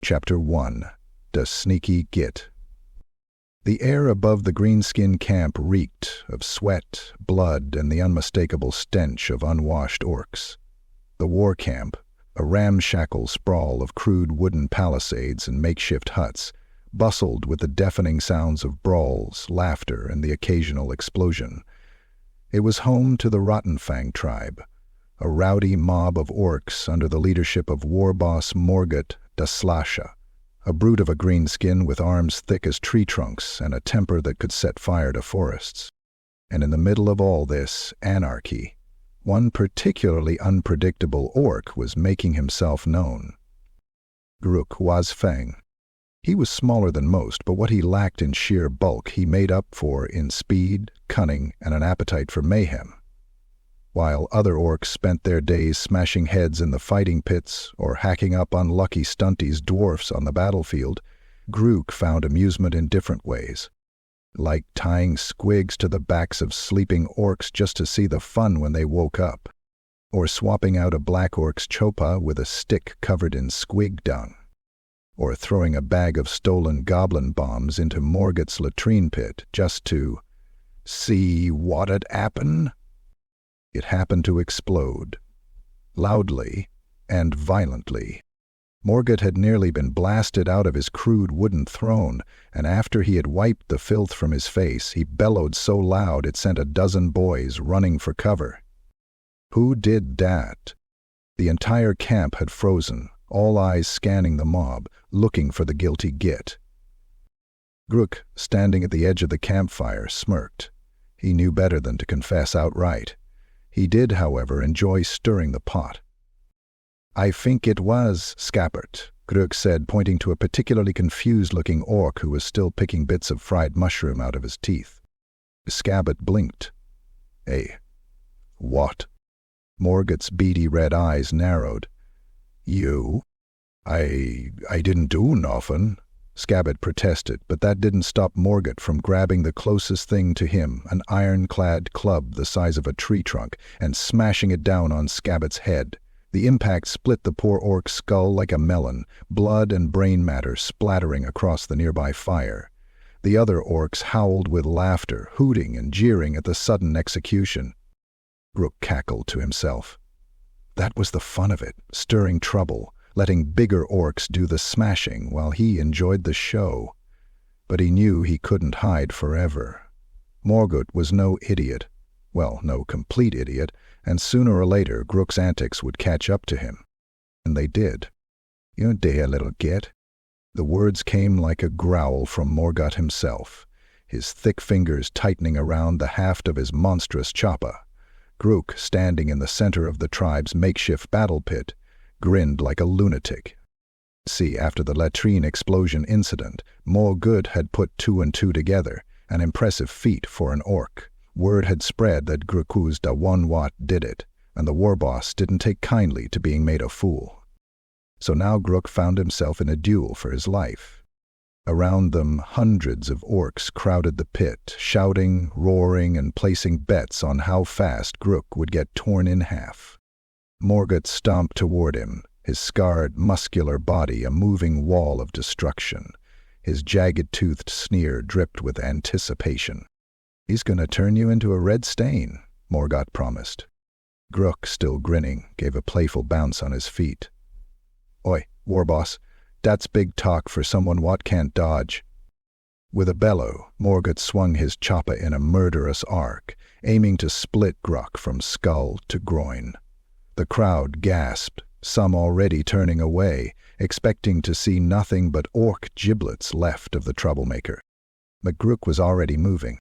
Chapter 1. The Sneaky Git. The air above the Greenskin camp reeked of sweat, blood, and the unmistakable stench of unwashed orcs. The war camp, a ramshackle sprawl of crude wooden palisades and makeshift huts, bustled with the deafening sounds of brawls, laughter, and the occasional explosion. It was home to the Rottenfang tribe, a rowdy mob of orcs under the leadership of Warboss Mork a brute of a greenskin with arms thick as tree trunks and a temper that could set fire to forests. And in the middle of all this anarchy, one particularly unpredictable orc was making himself known. Grukk Wazfang. He was smaller than most, but what he lacked in sheer bulk he made up for in speed, cunning, and an appetite for mayhem. While other orcs spent their days smashing heads in the fighting pits or hacking up unlucky stunties dwarfs on the battlefield, Grukk found amusement in different ways, like tying squigs to the backs of sleeping orcs just to see the fun when they woke up, or swapping out a black orc's chopa with a stick covered in squig dung, or throwing a bag of stolen goblin bombs into Morgot's latrine pit just to see what'd happen. It happened to explode, loudly and violently. Mork had nearly been blasted out of his crude wooden throne, and after he had wiped the filth from his face, he bellowed so loud it sent a dozen boys running for cover. Who did that? The entire camp had frozen, all eyes scanning the mob, looking for the guilty git. Grukk, standing at the edge of the campfire, smirked. He knew better than to confess outright. He did, however, enjoy stirring the pot. "I think it was Scabbert," Grukk said, pointing to a particularly confused-looking orc who was still picking bits of fried mushroom out of his teeth. Scabbert blinked. What?" Morgot's beady red eyes narrowed. "You? I didn't do nothing," Scabbert protested, but that didn't stop Mork from grabbing the closest thing to him, an iron-clad club the size of a tree trunk, and smashing it down on Scabbert's head. The impact split the poor orc's skull like a melon, blood and brain matter splattering across the nearby fire. The other orcs howled with laughter, hooting and jeering at the sudden execution. Grukk cackled to himself. That was the fun of it, stirring trouble, letting bigger orcs do the smashing while he enjoyed the show. But he knew he couldn't hide forever. Mork was no idiot. Well, no complete idiot, and sooner or later Grukk's antics would catch up to him. And they did. "You dear little git." The words came like a growl from Mork himself, his thick fingers tightening around the haft of his monstrous choppa. Grukk, standing in the center of the tribe's makeshift battle pit, grinned like a lunatic. See, after the latrine explosion incident, Mork had put two and two together, an impressive feat for an orc. Word had spread that Grukk da One-Watt did it, and the Warboss didn't take kindly to being made a fool. So now Grukk found himself in a duel for his life. Around them, hundreds of orcs crowded the pit, shouting, roaring, and placing bets on how fast Grukk would get torn in half. Mork stomped toward him, his scarred, muscular body a moving wall of destruction. His jagged-toothed sneer dripped with anticipation. "He's gonna turn you into a red stain," Mork promised. Grukk, still grinning, gave a playful bounce on his feet. "Oi, Warboss, that's big talk for someone what can't dodge." With a bellow, Mork swung his choppa in a murderous arc, aiming to split Grukk from skull to groin. The crowd gasped, some already turning away, expecting to see nothing but orc giblets left of the troublemaker. But Grukk was already moving.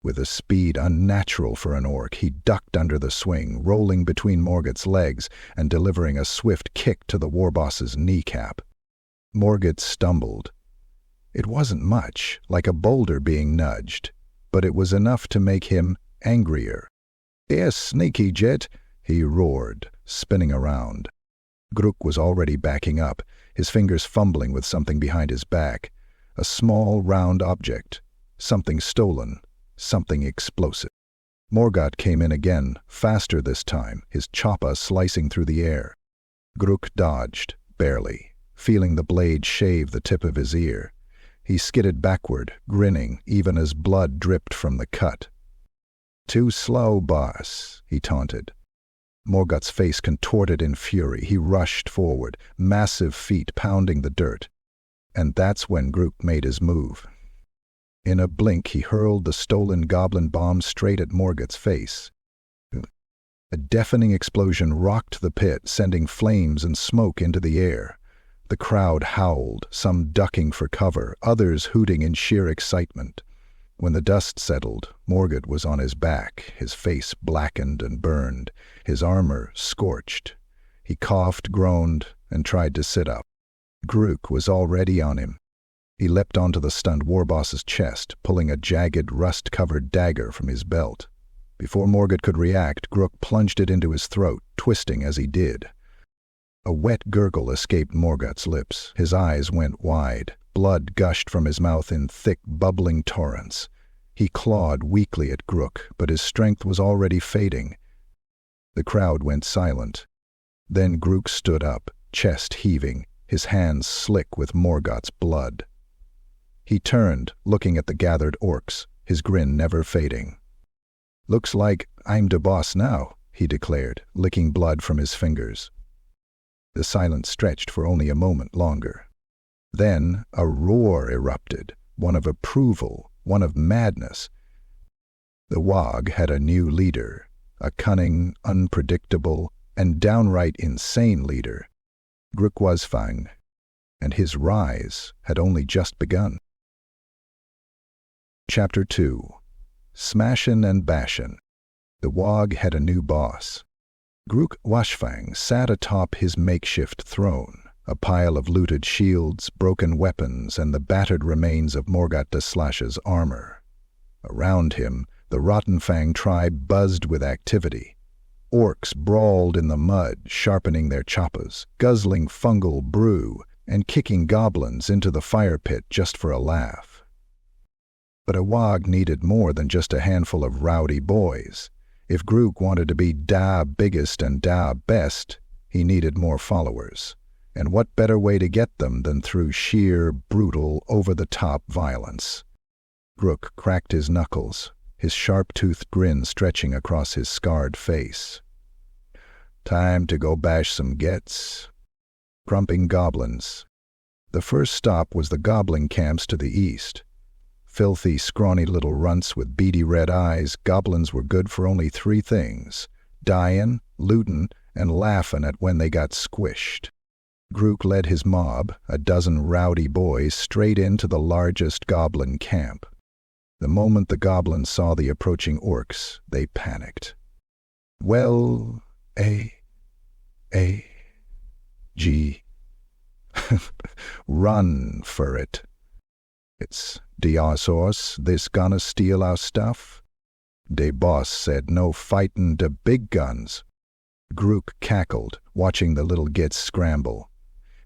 With a speed unnatural for an orc, he ducked under the swing, rolling between Morgot's legs and delivering a swift kick to the Warboss's kneecap. Mork stumbled. It wasn't much, like a boulder being nudged, but it was enough to make him angrier. "Yes, sneaky jit," he roared, spinning around. Grukk was already backing up, his fingers fumbling with something behind his back. A small, round object. Something stolen. Something explosive. Mork came in again, faster this time, his choppa slicing through the air. Grukk dodged, barely, feeling the blade shave the tip of his ear. He skidded backward, grinning, even as blood dripped from the cut. "Too slow, boss," he taunted. Morgott's face contorted in fury. He rushed forward, massive feet pounding the dirt. And that's when Grukk made his move. In a blink, he hurled the stolen goblin bomb straight at Morgott's face. A deafening explosion rocked the pit, sending flames and smoke into the air. The crowd howled, some ducking for cover, others hooting in sheer excitement. When the dust settled, Morgott was on his back, his face blackened and burned, his armor scorched. He coughed, groaned, and tried to sit up. Grukk was already on him. He leapt onto the stunned Warboss's chest, pulling a jagged, rust-covered dagger from his belt. Before Morgott could react, Grukk plunged it into his throat, twisting as he did. A wet gurgle escaped Morgott's lips. His eyes went wide. Blood gushed from his mouth in thick, bubbling torrents. He clawed weakly at Grukk, but his strength was already fading. The crowd went silent. Then Grukk stood up, chest heaving, his hands slick with Morgott's blood. He turned, looking at the gathered orcs, his grin never fading. "Looks like I'm the boss now," he declared, licking blood from his fingers. The silence stretched for only a moment longer. Then a roar erupted, one of approval, one of madness. The Waaagh had a new leader, a cunning, unpredictable, and downright insane leader, Grukk Wazfang, and his rise had only just begun. Chapter 2. Smashin' and Bashin'. The Waaagh had a new boss. Grukk Wazfang sat atop his makeshift throne, a pile of looted shields, broken weapons, and the battered remains of Morgott de Slash's armor. Around him, the Rottenfang tribe buzzed with activity. Orcs brawled in the mud, sharpening their choppas, guzzling fungal brew, and kicking goblins into the fire pit just for a laugh. But a Waaagh needed more than just a handful of rowdy boys. If Grukk wanted to be da biggest and da best, he needed more followers. And what better way to get them than through sheer, brutal, over-the-top violence? Grukk cracked his knuckles, his sharp-toothed grin stretching across his scarred face. "Time to go bash some gets." Grumping goblins. The first stop was the goblin camps to the east. Filthy, scrawny little runts with beady red eyes, goblins were good for only three things: dyin', lootin', and laughin' at when they got squished. Grukk led his mob, a dozen rowdy boys, straight into the largest goblin camp. The moment the goblins saw the approaching orcs, they panicked. "Well, G. Run for it. It's Diasos, this gonna steal our stuff?" De boss said no fightin' de big guns. Grukk cackled, watching the little gits scramble.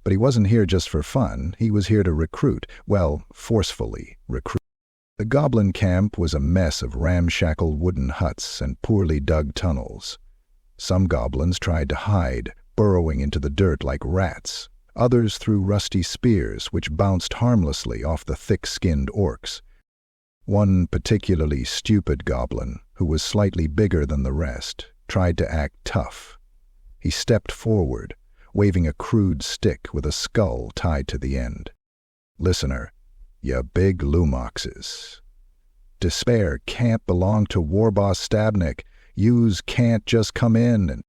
But he wasn't here just for fun. He was here to recruit, well, forcefully recruit. The goblin camp was a mess of ramshackle wooden huts and poorly dug tunnels. Some goblins tried to hide, burrowing into the dirt like rats. Others threw rusty spears which bounced harmlessly off the thick-skinned orcs. One particularly stupid goblin, who was slightly bigger than the rest, tried to act tough. He stepped forward, waving a crude stick with a skull tied to the end. "Listener, ya big lumoxes. Despair can't belong to Warboss Stabnik. Yous can't just come in and—"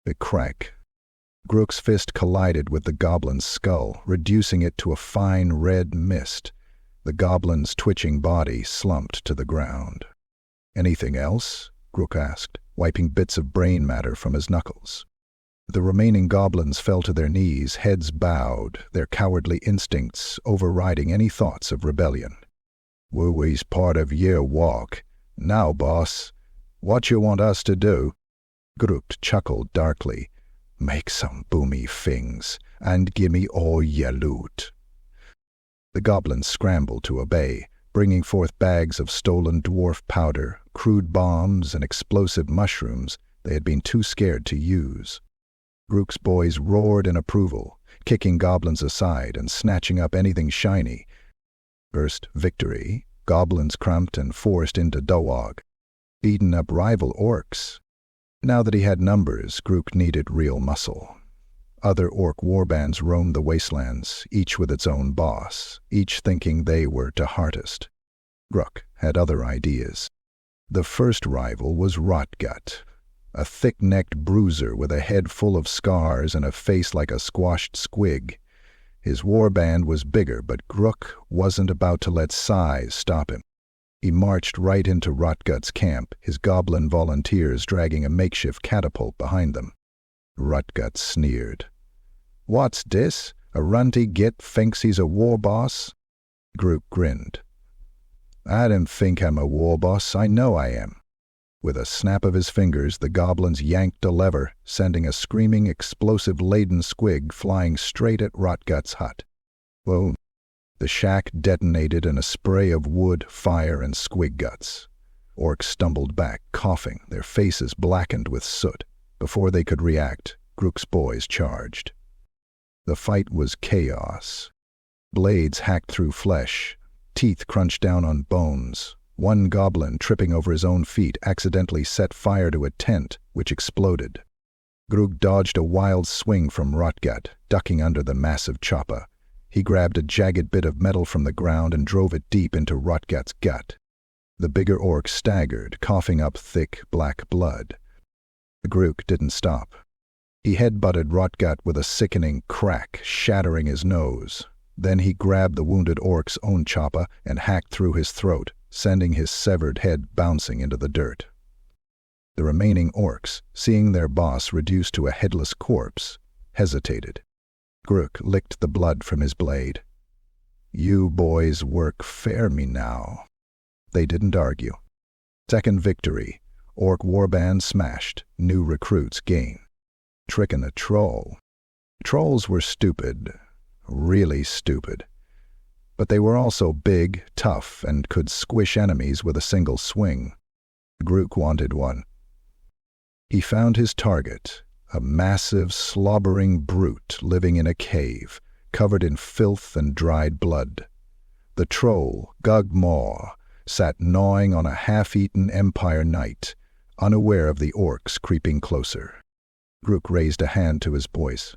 A crack. Grukk's fist collided with the goblin's skull, reducing it to a fine red mist. The goblin's twitching body slumped to the ground. "Anything else?" Grukk asked, wiping bits of brain matter from his knuckles. The remaining goblins fell to their knees, heads bowed, their cowardly instincts overriding any thoughts of rebellion. "We's part of yer walk. Now, boss, what you want us to do?" Grukk chuckled darkly. "Make some boomy things, and gimme all yer loot." The goblins scrambled to obey, bringing forth bags of stolen dwarf powder, crude bombs, and explosive mushrooms they had been too scared to use. Grukk's boys roared in approval, kicking goblins aside and snatching up anything shiny. First victory, goblins cramped and forced into Waaagh. Beaten up rival orcs. Now that he had numbers, Grukk needed real muscle. Other orc warbands roamed the wastelands, each with its own boss, each thinking they were the hardest. Grukk had other ideas. The first rival was Rotgut, a thick-necked bruiser with a head full of scars and a face like a squashed squig. His warband was bigger, but Grukk wasn't about to let size stop him. He marched right into Rotgut's camp, his goblin volunteers dragging a makeshift catapult behind them. Rotgut sneered. "What's this? A runty git thinks he's a warboss?" Grukk grinned. "I don't think I'm a warboss, I know I am." With a snap of his fingers, the goblins yanked a lever, sending a screaming, explosive-laden squig flying straight at Rotgut's hut. Whoa! The shack detonated in a spray of wood, fire, and squig guts. Orcs stumbled back, coughing, their faces blackened with soot. Before they could react, Grukk's boys charged. The fight was chaos. Blades hacked through flesh, teeth crunched down on bones. One goblin, tripping over his own feet, accidentally set fire to a tent, which exploded. Grukk dodged a wild swing from Rotgut, ducking under the massive chopper. He grabbed a jagged bit of metal from the ground and drove it deep into Rotgut's gut. The bigger orc staggered, coughing up thick, black blood. Grukk didn't stop. He headbutted Rotgut with a sickening crack, shattering his nose. Then he grabbed the wounded orc's own chopper and hacked through his throat, sending his severed head bouncing into the dirt. The remaining orcs, seeing their boss reduced to a headless corpse, hesitated. Grukk licked the blood from his blade. "You boys work fair me now." They didn't argue. Second victory. Orc warband smashed. New recruits gain. Tricking a troll. Trolls were stupid. Really stupid. But they were also big, tough, and could squish enemies with a single swing. Grukk wanted one. He found his target, a massive, slobbering brute living in a cave, covered in filth and dried blood. The troll, Gugmaw, sat gnawing on a half-eaten Empire Knight, unaware of the orcs creeping closer. Grukk raised a hand to his boys.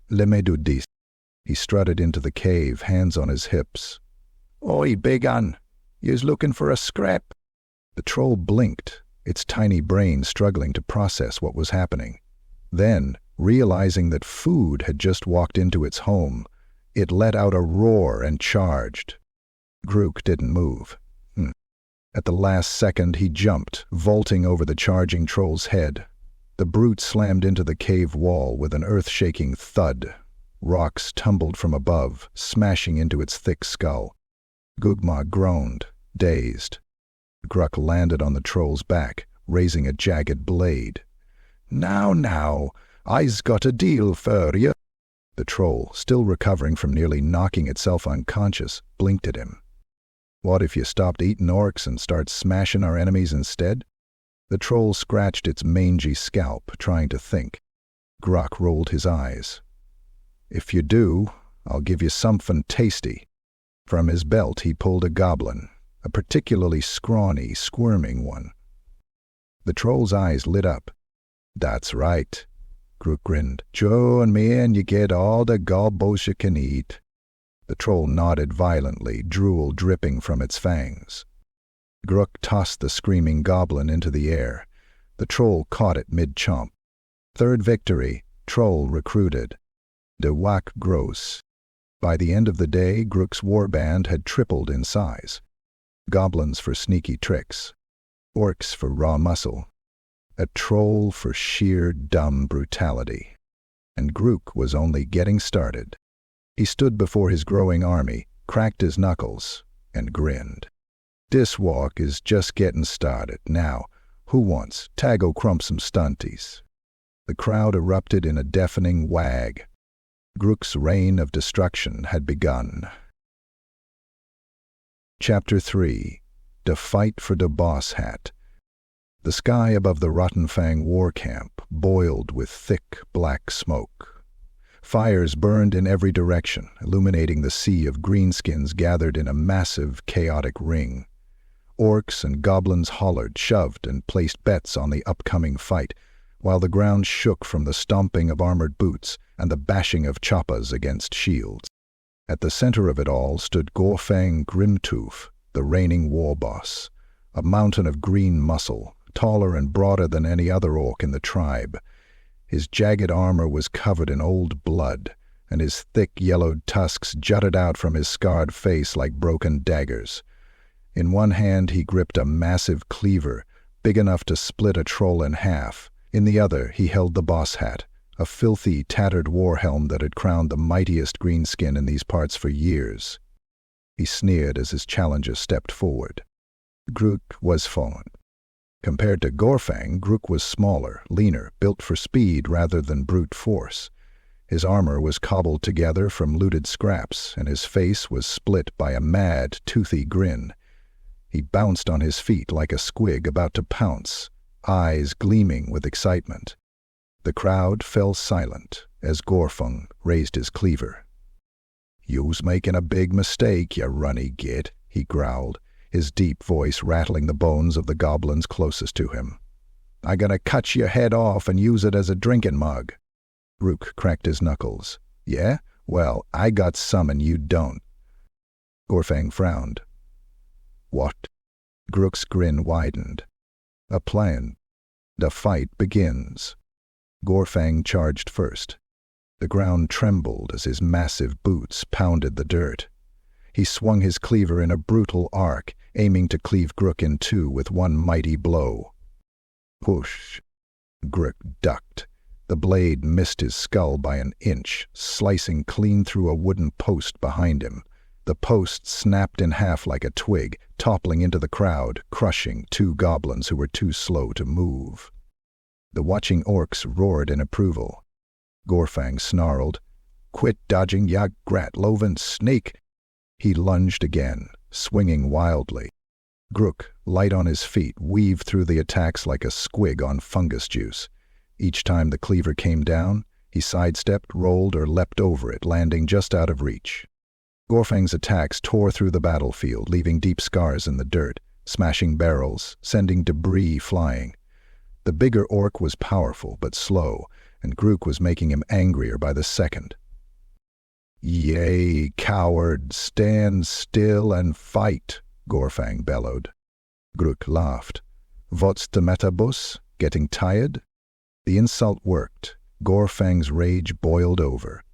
"Let me do this." He strutted into the cave, hands on his hips. "Oi, big un, you's looking for a scrap?" The troll blinked, its tiny brain struggling to process what was happening. Then, realizing that food had just walked into its home, it let out a roar and charged. Grukk didn't move. At the last second, he jumped, vaulting over the charging troll's head. The brute slammed into the cave wall with an earth-shaking thud. Rocks tumbled from above, smashing into its thick skull. Gugmaw groaned, dazed. Grukk landed on the troll's back, raising a jagged blade. Now, I's got a deal for you." The troll, still recovering from nearly knocking itself unconscious, blinked at him. "What if you stopped eating orcs and start smashing our enemies instead?" The troll scratched its mangy scalp, trying to think. Grukk rolled his eyes. "If you do, I'll give you something tasty." From his belt he pulled a goblin, a particularly scrawny, squirming one. The troll's eyes lit up. "That's right," Grukk grinned. "Join me and you get all the gobbles you can eat." The troll nodded violently, drool dripping from its fangs. Grukk tossed the screaming goblin into the air. The troll caught it mid-chomp. Third victory, troll recruited. De Waaagh gross. By the end of the day, Grukk's warband had tripled in size. Goblins for sneaky tricks. Orcs for raw muscle. A troll for sheer dumb brutality. And Grukk was only getting started. He stood before his growing army, cracked his knuckles, and grinned. "This walk is just getting started. Now, who wants Tago crump some stunties?" The crowd erupted in a deafening wag. Grukk's reign of destruction had begun. Chapter 3. The Fight for the Boss Hat. The sky above the Rottenfang war camp boiled with thick black smoke. Fires burned in every direction, illuminating the sea of greenskins gathered in a massive, chaotic ring. Orcs and goblins hollered, shoved, and placed bets on the upcoming fight, while the ground shook from the stomping of armored boots and the bashing of choppas against shields. At the center of it all stood Gorfang Grimtooth, the reigning warboss, a mountain of green muscle, taller and broader than any other orc in the tribe. His jagged armor was covered in old blood, and his thick yellowed tusks jutted out from his scarred face like broken daggers. In one hand he gripped a massive cleaver, big enough to split a troll in half. In the other he held the boss hat, a filthy, tattered war helm that had crowned the mightiest greenskin in these parts for years. He sneered as his challenger stepped forward. Grukk Wazfang. Compared to Gorfang, Grukk was smaller, leaner, built for speed rather than brute force. His armor was cobbled together from looted scraps, and his face was split by a mad, toothy grin. He bounced on his feet like a squig about to pounce, eyes gleaming with excitement. The crowd fell silent as Gorfang raised his cleaver. "You's making a big mistake, you runny git," he growled, his deep voice rattling the bones of the goblins closest to him. "I gonna cut your head off and use it as a drinking mug." Grukk cracked his knuckles. "Yeah? Well, I got some and you don't." Gorfang frowned. "What?" Grukk's grin widened. "A plan. The fight begins." Gorfang charged first. The ground trembled as his massive boots pounded the dirt. He swung his cleaver in a brutal arc, aiming to cleave Grukk in two with one mighty blow. Whoosh! Grukk ducked. The blade missed his skull by an inch, slicing clean through a wooden post behind him. The post snapped in half like a twig, toppling into the crowd, crushing two goblins who were too slow to move. The watching orcs roared in approval. Gorfang snarled, "Quit dodging, ya grat-loven snake!" He lunged again, swinging wildly. Grukk, light on his feet, weaved through the attacks like a squig on fungus juice. Each time the cleaver came down, he sidestepped, rolled, or leapt over it, landing just out of reach. Gorfang's attacks tore through the battlefield, leaving deep scars in the dirt, smashing barrels, sending debris flying. The bigger orc was powerful but slow, and Grukk was making him angrier by the second. "Yea, coward, stand still and fight," Gorfang bellowed. Grukk laughed. "What's the matter, boss? Getting tired?" The insult worked. Gorfang's rage boiled over.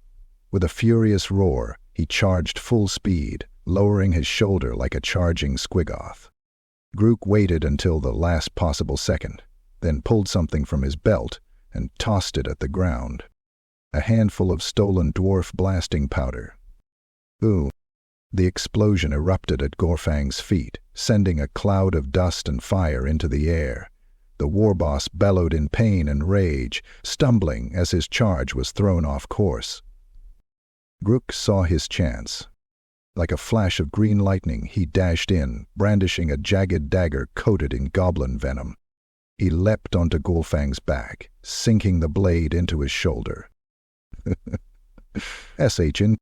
With a furious roar, he charged full speed, lowering his shoulder like a charging squigoth. Grukk waited until the last possible second, then pulled something from his belt and tossed it at the ground. A handful of stolen dwarf blasting powder. Ooh! The explosion erupted at Gorfang's feet, sending a cloud of dust and fire into the air. The warboss bellowed in pain and rage, stumbling as his charge was thrown off course. Grukk saw his chance. Like a flash of green lightning, he dashed in, brandishing a jagged dagger coated in goblin venom. He leapt onto Gorfang's back, sinking the blade into his shoulder. "SHN,"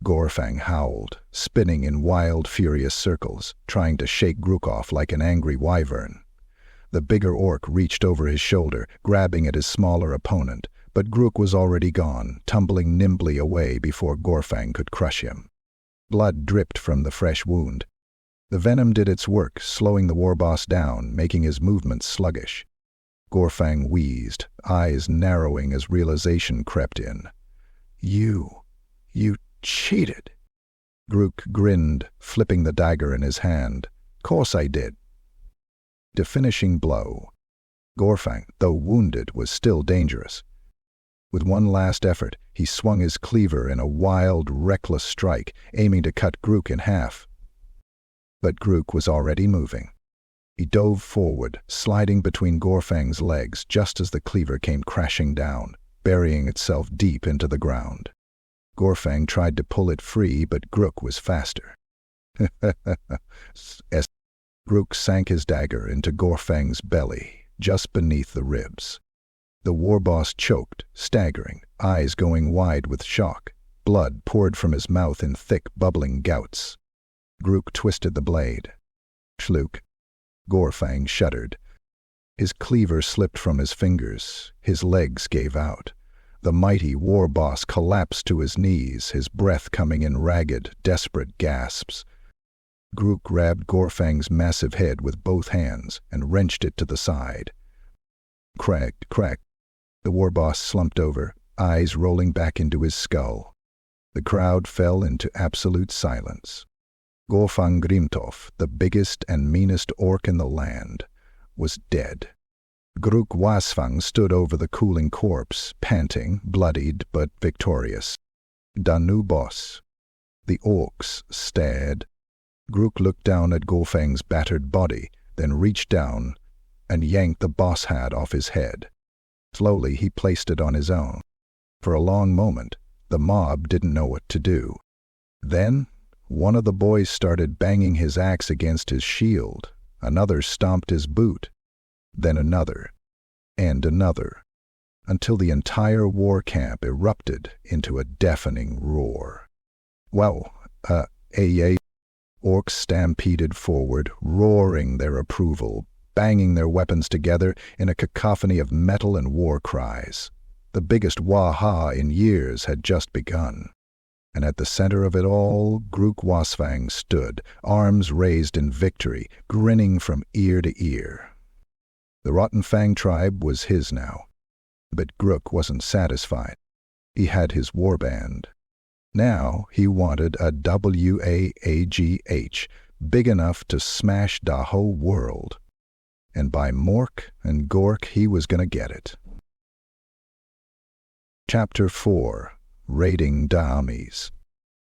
Gorfang howled, spinning in wild, furious circles, trying to shake Grukk off like an angry wyvern. The bigger orc reached over his shoulder, grabbing at his smaller opponent, but Grukk was already gone, tumbling nimbly away before Gorfang could crush him. Blood dripped from the fresh wound. The venom did its work, slowing the warboss down, making his movements sluggish. Gorfang wheezed, eyes narrowing as realization crept in. You cheated." Grukk grinned, flipping the dagger in his hand. "Course I did." The finishing blow. Gorfang, though wounded, was still dangerous. With one last effort, he swung his cleaver in a wild, reckless strike, aiming to cut Grukk in half. But Grukk was already moving. He dove forward, sliding between Gorfang's legs just as the cleaver came crashing down, burying itself deep into the ground. Gorfang tried to pull it free, but Grukk was faster. Grukk sank his dagger into Gorfang's belly, just beneath the ribs. The warboss choked, staggering, eyes going wide with shock. Blood poured from his mouth in thick, bubbling gouts. Grukk twisted the blade. Schlook. Gorfang shuddered. His cleaver slipped from his fingers. His legs gave out. The mighty Warboss collapsed to his knees, his breath coming in ragged, desperate gasps. Grukk grabbed Gorfang's massive head with both hands and wrenched it to the side. Crack, crack. The Warboss slumped over, eyes rolling back into his skull. The crowd fell into absolute silence. Gorfang Grimtoff, the biggest and meanest orc in the land, was dead. Grukk Wazfang stood over the cooling corpse, panting, bloodied but victorious. Danu boss. The orcs stared. Grukk looked down at Gorfang's battered body, then reached down and yanked the boss hat off his head. Slowly he placed it on his own. For a long moment, the mob didn't know what to do. Then, one of the boys started banging his axe against his shield. Another stomped his boot. Then another, and another, until the entire war camp erupted into a deafening roar. Wow, Orcs stampeded forward, roaring their approval, banging their weapons together in a cacophony of metal and war cries. The biggest Waaagh in years had just begun. And at the center of it all, Grukk Wazfang stood, arms raised in victory, grinning from ear to ear. The Rotten Fang tribe was his now. But Grukk wasn't satisfied. He had his warband. Now he wanted a Waagh big enough to smash the whole world. And by Mork and Gork he was gonna get it. Chapter 4. Raiding the Armies.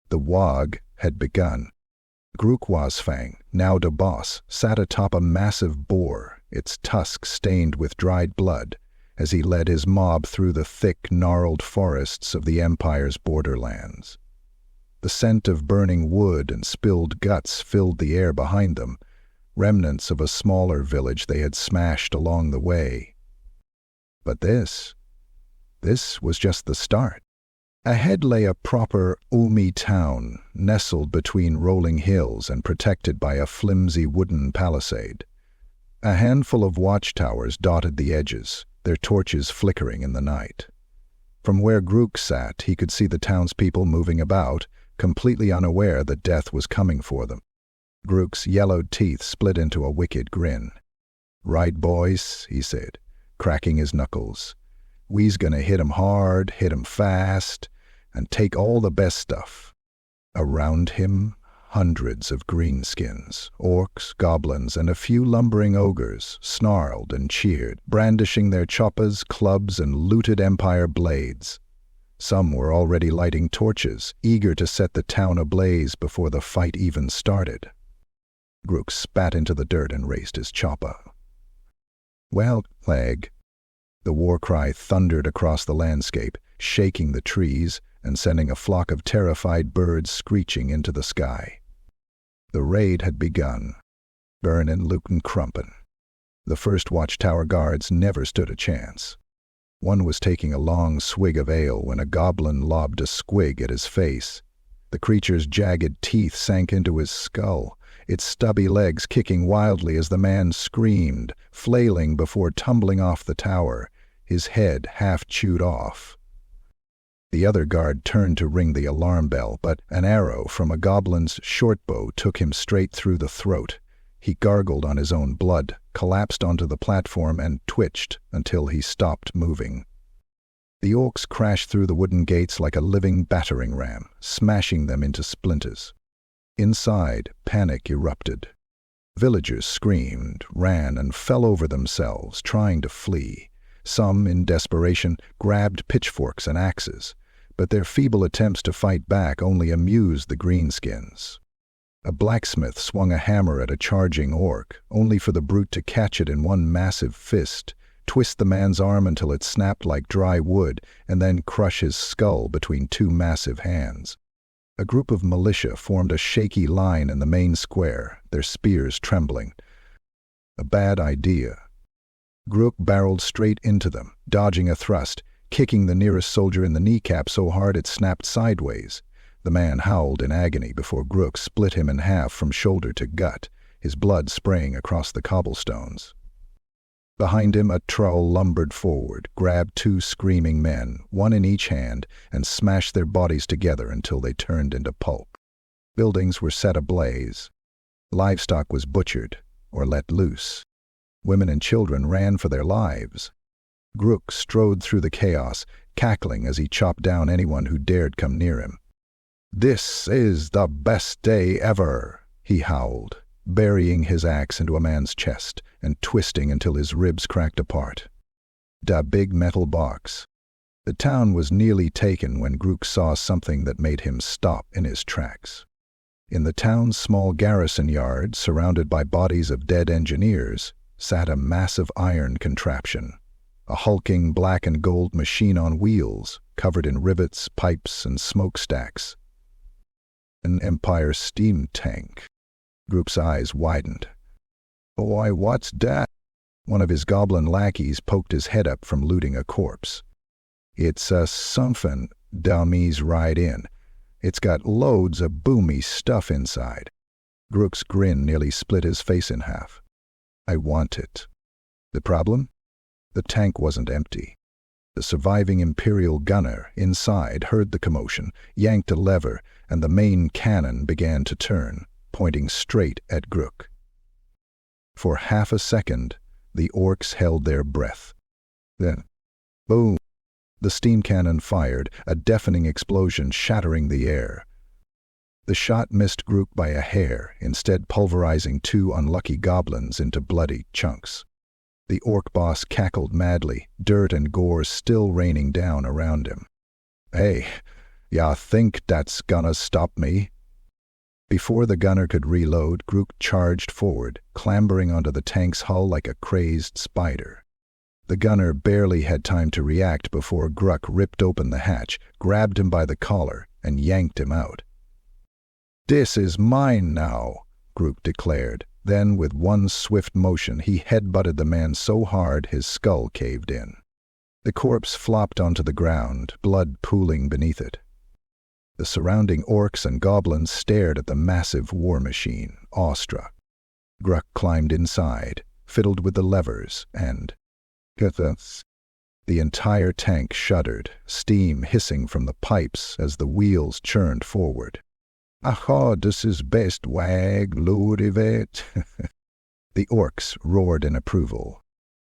The Waaagh had begun. Grukk Wazfang, now the boss, sat atop a massive boar, its tusks stained with dried blood, as he led his mob through the thick, gnarled forests of the Empire's borderlands. The scent of burning wood and spilled guts filled the air behind them, remnants of a smaller village they had smashed along the way. But this was just the start. Ahead lay a proper Umi town, nestled between rolling hills and protected by a flimsy wooden palisade. A handful of watchtowers dotted the edges, their torches flickering in the night. From where Grukk sat, he could see the townspeople moving about, completely unaware that death was coming for them. Grukk's yellowed teeth split into a wicked grin. "Right, boys," he said, cracking his knuckles. "We's gonna hit 'em hard, hit 'em fast, and take all the best stuff." Around him, hundreds of greenskins, orcs, goblins, and a few lumbering ogres snarled and cheered, brandishing their choppers, clubs, and looted empire blades. Some were already lighting torches, eager to set the town ablaze before the fight even started. Grukk spat into the dirt and raised his chopper. "Well, leg." The war cry thundered across the landscape, shaking the trees and sending a flock of terrified birds screeching into the sky. The raid had begun. Burnin', lootin', crumpin'. The first watchtower guards never stood a chance. One was taking a long swig of ale when a goblin lobbed a squig at his face. The creature's jagged teeth sank into his skull, its stubby legs kicking wildly as the man screamed, flailing before tumbling off the tower, his head half chewed off. The other guard turned to ring the alarm bell, but an arrow from a goblin's shortbow took him straight through the throat. He gargled on his own blood, collapsed onto the platform, and twitched until he stopped moving. The orcs crashed through the wooden gates like a living battering ram, smashing them into splinters. Inside, panic erupted. Villagers screamed, ran, and fell over themselves, trying to flee. Some, in desperation, grabbed pitchforks and axes, but their feeble attempts to fight back only amused the Greenskins. A blacksmith swung a hammer at a charging orc, only for the brute to catch it in one massive fist, twist the man's arm until it snapped like dry wood, and then crush his skull between two massive hands. A group of militia formed a shaky line in the main square, their spears trembling. A bad idea. Grukk barreled straight into them, dodging a thrust, kicking the nearest soldier in the kneecap so hard it snapped sideways. The man howled in agony before Grooks split him in half from shoulder to gut, his blood spraying across the cobblestones. Behind him, a troll lumbered forward, grabbed 2 screaming men, one in each hand, and smashed their bodies together until they turned into pulp. Buildings were set ablaze. Livestock was butchered or let loose. Women and children ran for their lives. Grooks strode through the chaos, cackling as he chopped down anyone who dared come near him. "This is the best day ever," he howled, burying his axe into a man's chest and twisting until his ribs cracked apart. Da big metal box. The town was nearly taken when Grooks saw something that made him stop in his tracks. In the town's small garrison yard, surrounded by bodies of dead engineers, sat a massive iron contraption, a hulking black and gold machine on wheels, covered in rivets, pipes, and smokestacks. An Empire steam tank. Grook's eyes widened. "Why, what's dat?" One of his goblin lackeys poked his head up from looting a corpse. "It's a something dummies ride in. It's got loads of boomy stuff inside." Grook's grin nearly split his face in half. "I want it." The problem? The tank wasn't empty. The surviving Imperial gunner inside heard the commotion, yanked a lever, and the main cannon began to turn, pointing straight at Grukk. For half a second, the orcs held their breath. Then, boom! The steam cannon fired, a deafening explosion shattering the air. The shot missed Grukk by a hair, instead pulverizing 2 unlucky goblins into bloody chunks. The orc boss cackled madly, dirt and gore still raining down around him. "Hey, ya think that's gonna stop me?" Before the gunner could reload, Grukk charged forward, clambering onto the tank's hull like a crazed spider. The gunner barely had time to react before Grukk ripped open the hatch, grabbed him by the collar, and yanked him out. "This is mine now," Grukk declared. Then, with one swift motion, he headbutted the man so hard his skull caved in. The corpse flopped onto the ground, blood pooling beneath it. The surrounding orcs and goblins stared at the massive war machine, awestruck. Grukk climbed inside, fiddled with the levers, and the entire tank shuddered, steam hissing from the pipes as the wheels churned forward. "Aha, this is best, Waaagh, Lurivet." The orcs roared in approval.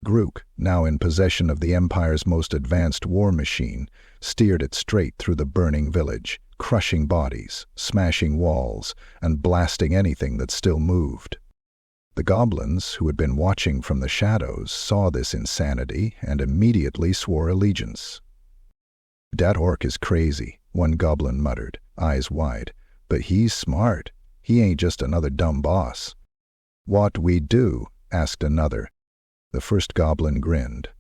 Grukk, now in possession of the Empire's most advanced war machine, steered it straight through the burning village, crushing bodies, smashing walls, and blasting anything that still moved. The goblins, who had been watching from the shadows, saw this insanity and immediately swore allegiance. "Dat orc is crazy," one goblin muttered, eyes wide. "But he's smart. He ain't just another dumb boss." "What we do?" asked another. The first goblin grinned.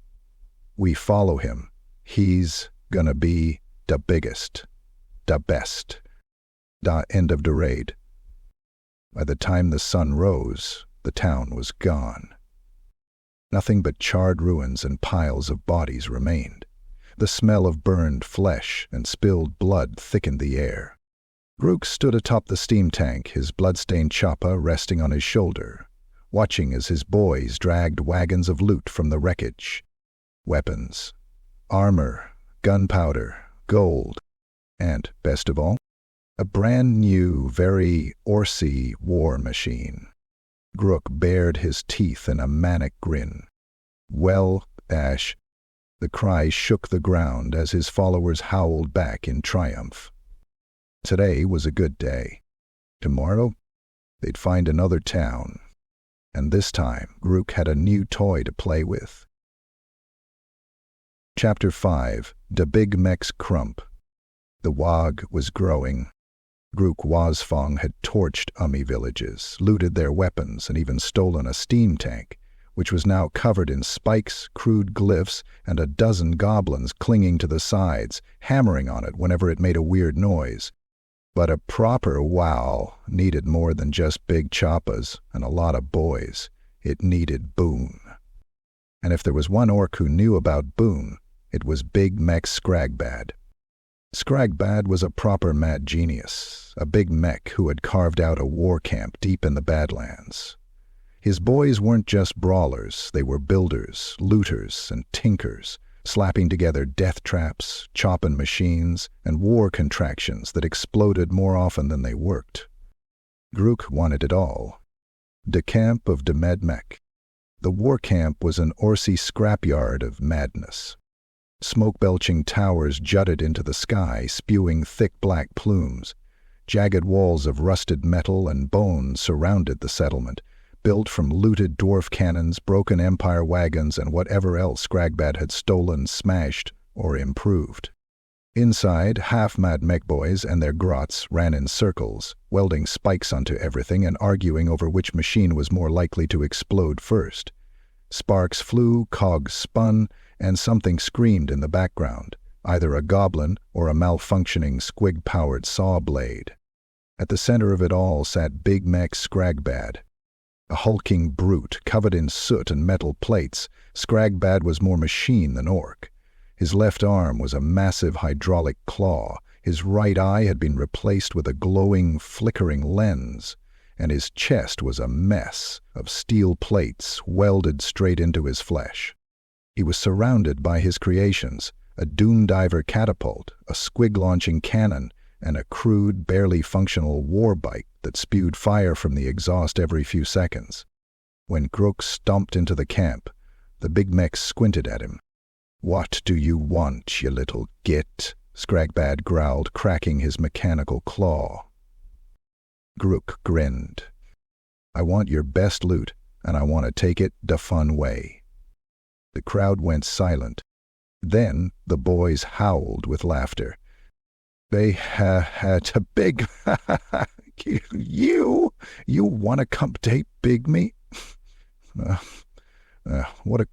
"We follow him. He's gonna be the biggest, the best, the end of the raid." By the time the sun rose, the town was gone. Nothing but charred ruins and piles of bodies remained. The smell of burned flesh and spilled blood thickened the air. Grooks stood atop the steam tank, his blood-stained choppa resting on his shoulder, watching as his boys dragged wagons of loot from the wreckage. Weapons, armor, gunpowder, gold, and, best of all, a brand-new, very Orcy war machine. Grukk bared his teeth in a manic grin. "Well, Ash." The cry shook the ground as his followers howled back in triumph. Today was a good day. Tomorrow, they'd find another town. And this time, Grukk had a new toy to play with. Chapter 5. The Big Mech's Crump. The Waaagh was growing. Grukk Wazfang had torched Ummi villages, looted their weapons, and even stolen a steam tank, which was now covered in spikes, crude glyphs, and a dozen goblins clinging to the sides, hammering on it whenever it made a weird noise. But a proper Waaagh needed more than just big choppas and a lot of boys. It needed boon. And if there was one orc who knew about boon, It was Big Mech Scragbad. Scragbad was a proper mad genius, a big mech who had carved out a war camp deep in the Badlands. His boys weren't just brawlers, they were builders, looters, and tinkers, slapping together death traps, chopping machines, and war contractions that exploded more often than they worked. Grukk wanted it all. De camp of de med mech. The war camp was an Orcy scrapyard of madness. Smoke-belching towers jutted into the sky, spewing thick black plumes. Jagged walls of rusted metal and bone surrounded the settlement, built from looted dwarf cannons, broken empire wagons, and whatever else Scragbad had stolen, smashed, or improved. Inside, half-mad mech boys and their grots ran in circles, welding spikes onto everything and arguing over which machine was more likely to explode first. Sparks flew, cogs spun, and something screamed in the background, either a goblin or a malfunctioning squig-powered saw blade. At the center of it all sat Big Mech Scragbad. A hulking brute, covered in soot and metal plates, Scragbad was more machine than orc. His left arm was a massive hydraulic claw, his right eye had been replaced with a glowing, flickering lens, and his chest was a mess of steel plates welded straight into his flesh. He was surrounded by his creations, a doom-diver catapult, a squig-launching cannon, and a crude, barely functional war bike that spewed fire from the exhaust every few seconds. When Grooks stomped into the camp, the big mech squinted at him. "What do you want, you little git?" Scragbad growled, cracking his mechanical claw. Grukk grinned. "I want your best loot, and I want to take it the fun way." The crowd went silent. Then the boys howled with laughter. "They had a big you want to come date Big Me? What a..."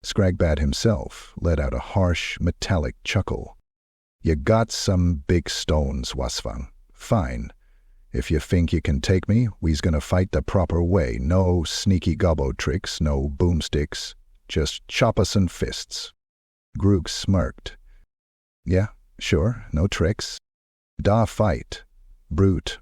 Scragbad himself let out a harsh, metallic chuckle. "You got some big stones, Wazfang. Fine. If you think you can take me, we's gonna fight the proper way. No sneaky gobbo tricks, no boomsticks. Just chop us in fists." Grooks smirked. "Yeah, sure, no tricks. Da fight. Brute."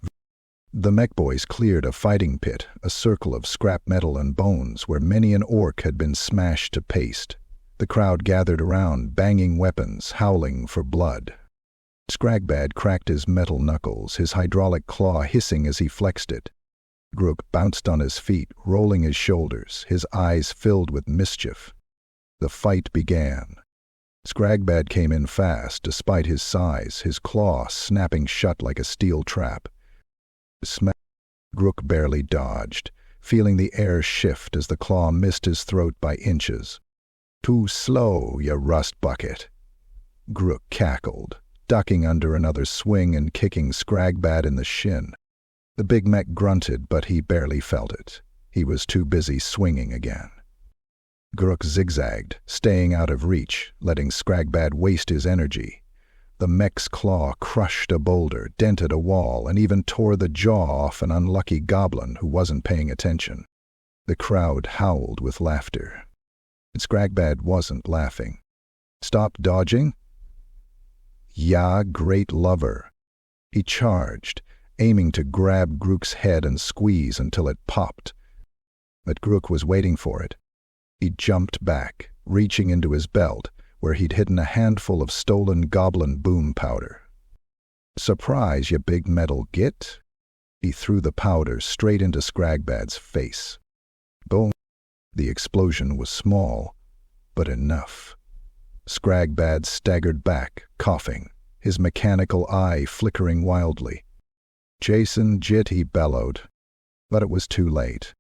The mech boys cleared a fighting pit, a circle of scrap metal and bones where many an orc had been smashed to paste. The crowd gathered around, banging weapons, howling for blood. Scragbad cracked his metal knuckles, his hydraulic claw hissing as he flexed it. Grukk bounced on his feet, rolling his shoulders, his eyes filled with mischief. The fight began. Scragbad came in fast, despite his size, his claw snapping shut like a steel trap. Smack! Grukk barely dodged, feeling the air shift as the claw missed his throat by inches. "Too slow, you rust bucket." Grukk cackled, ducking under another swing and kicking Scragbad in the shin. The big mech grunted, but he barely felt it. He was too busy swinging again. Grukk zigzagged, staying out of reach, letting Scragbad waste his energy. The mech's claw crushed a boulder, dented a wall, and even tore the jaw off an unlucky goblin who wasn't paying attention. The crowd howled with laughter. Scragbad wasn't laughing. "Stop dodging?" "Yeah, great lover." He charged, aiming to grab Grook's head and squeeze until it popped. But Grukk was waiting for it. He jumped back, reaching into his belt, where he'd hidden a handful of stolen goblin boom powder. "Surprise, you big metal git." He threw the powder straight into Scragbad's face. Boom! The explosion was small, but enough. Scragbad staggered back, coughing, his mechanical eye flickering wildly. "Jason Jit," he bellowed. But it was too late.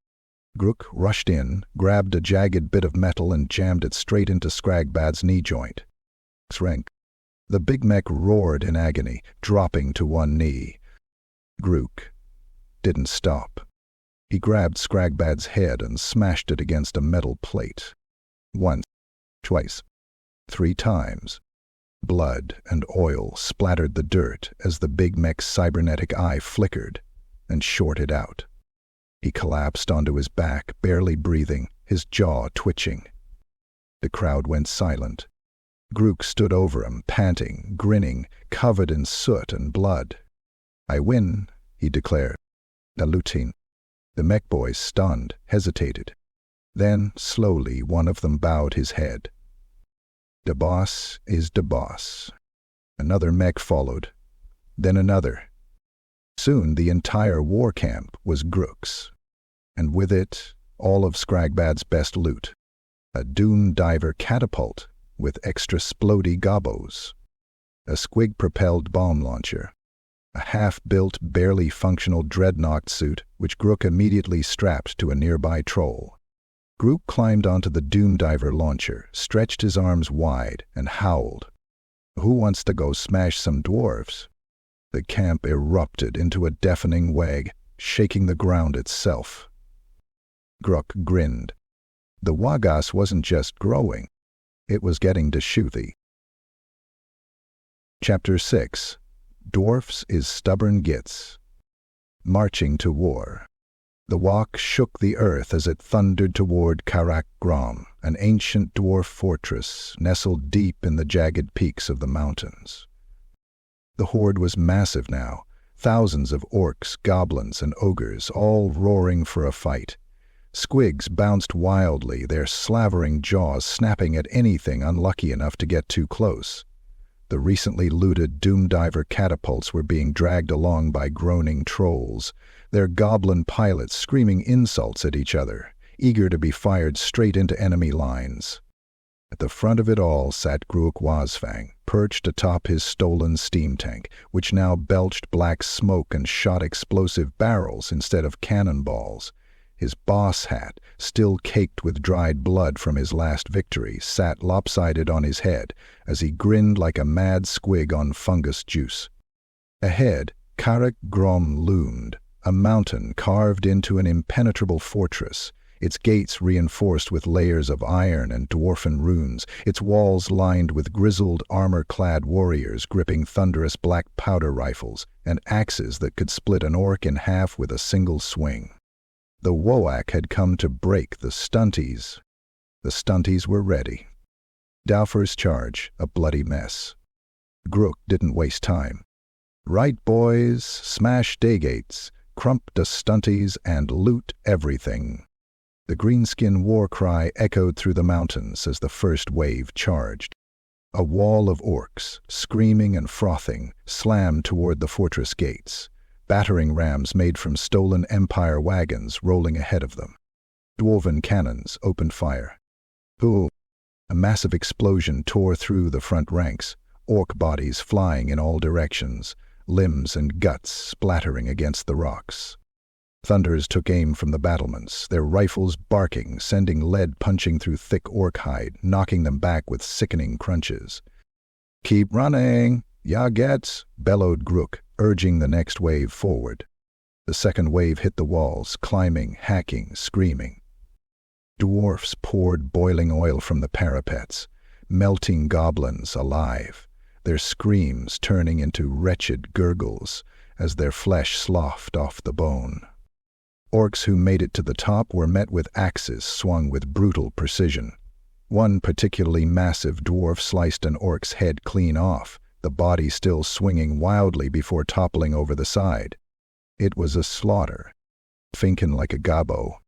Grukk rushed in, grabbed a jagged bit of metal and jammed it straight into Scragbad's knee joint. Srank. The big mech roared in agony, dropping to one knee. Grukk didn't stop. He grabbed Scragbad's head and smashed it against a metal plate. Once, twice, 3 times. Blood and oil splattered the dirt as the big mech's cybernetic eye flickered and shorted out. He collapsed onto his back, barely breathing, his jaw twitching. The crowd went silent. Grooks stood over him, panting, grinning, covered in soot and blood. "I win," he declared. "The lutin." The mech boys, stunned, hesitated. Then, slowly, one of them bowed his head. "The boss is the boss." Another mech followed. Then another. Soon the entire war camp was Grooks, and with it all of Scragbad's best loot. A Doom Diver catapult with extra splody gobos, a squig-propelled bomb launcher, a half-built, barely functional dreadnought suit which Grukk immediately strapped to a nearby troll. Grukk climbed onto the Doom Diver launcher, stretched his arms wide, and howled. "Who wants to go smash some dwarves?" The camp erupted into a deafening wag, shaking the ground itself. Grukk grinned. The Waaagh wasn't just growing, it was getting dishoothy. Chapter 6. Dwarfs is Stubborn Gits. Marching to war. The Waaagh shook the earth as it thundered toward Karak Grom, an ancient dwarf fortress nestled deep in the jagged peaks of the mountains. The horde was massive now, thousands of orcs, goblins, and ogres, all roaring for a fight. Squigs bounced wildly, their slavering jaws snapping at anything unlucky enough to get too close. The recently looted Doom Diver catapults were being dragged along by groaning trolls, their goblin pilots screaming insults at each other, eager to be fired straight into enemy lines. At the front of it all sat Grukk Wazfang, perched atop his stolen steam tank, which now belched black smoke and shot explosive barrels instead of cannonballs. His boss hat, still caked with dried blood from his last victory, sat lopsided on his head as he grinned like a mad squig on fungus juice. Ahead, Karak Grom loomed, a mountain carved into an impenetrable fortress, its gates reinforced with layers of iron and dwarfen runes, its walls lined with grizzled, armor-clad warriors gripping thunderous black powder rifles and axes that could split an orc in half with a single swing. The Waaagh had come to break the stunties. The stunties were ready. Dwarf's charge, a bloody mess. Grukk didn't waste time. "Right, boys, smash daygates, crump the stunties, and loot everything." The greenskin war cry echoed through the mountains as the first wave charged. A wall of orcs, screaming and frothing, slammed toward the fortress gates. Battering rams made from stolen Empire wagons rolling ahead of them. Dwarven cannons opened fire. Boom! A massive explosion tore through the front ranks, orc bodies flying in all directions, limbs and guts splattering against the rocks. Thunders took aim from the battlements, their rifles barking, sending lead punching through thick orc hide, knocking them back with sickening crunches. "Keep running! Ya gets!" bellowed Grukk, urging the next wave forward. The second wave hit the walls, climbing, hacking, screaming. Dwarfs poured boiling oil from the parapets, melting goblins alive, their screams turning into wretched gurgles as their flesh sloughed off the bone. Orcs who made it to the top were met with axes swung with brutal precision. One particularly massive dwarf sliced an orc's head clean off, the body still swinging wildly before toppling over the side. It was a slaughter, finkin' like a gobbo.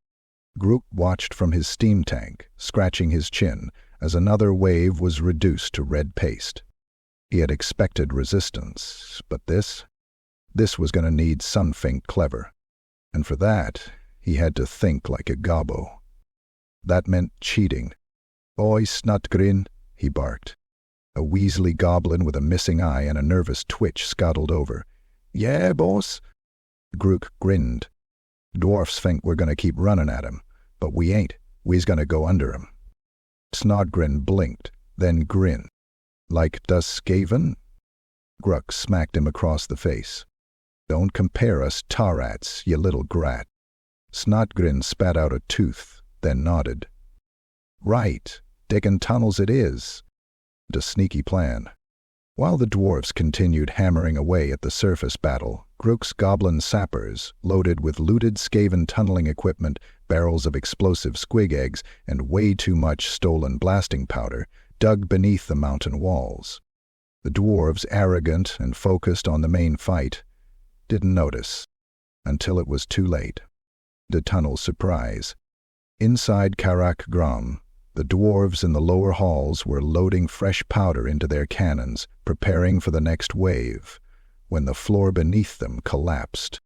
Grukk watched from his steam tank, scratching his chin, as another wave was reduced to red paste. He had expected resistance, but this was going to need something clever. And for that, he had to think like a gobbo. That meant cheating. "Oi, snotgrin," he barked. A weaselly goblin with a missing eye and a nervous twitch scuttled over. "Yeah, boss?" Grukk grinned. "Dwarfs think we're going to keep running at him, but we ain't. We's going to go under him." Snodgrin blinked, then grinned. "Like das Skaven?" Grukk smacked him across the face. "Don't compare us tarrats, you little grat." Snodgrin spat out a tooth, then nodded. "Right, diggin' tunnels it is." A sneaky plan. While the dwarves continued hammering away at the surface battle, Grukk's goblin sappers, loaded with looted Skaven tunneling equipment, barrels of explosive squig eggs, and way too much stolen blasting powder dug beneath the mountain walls. The dwarves, arrogant and focused on the main fight, didn't notice until it was too late. The tunnel surprise. Inside Karak Grom, the dwarves in the lower halls were loading fresh powder into their cannons, preparing for the next wave, when the floor beneath them collapsed.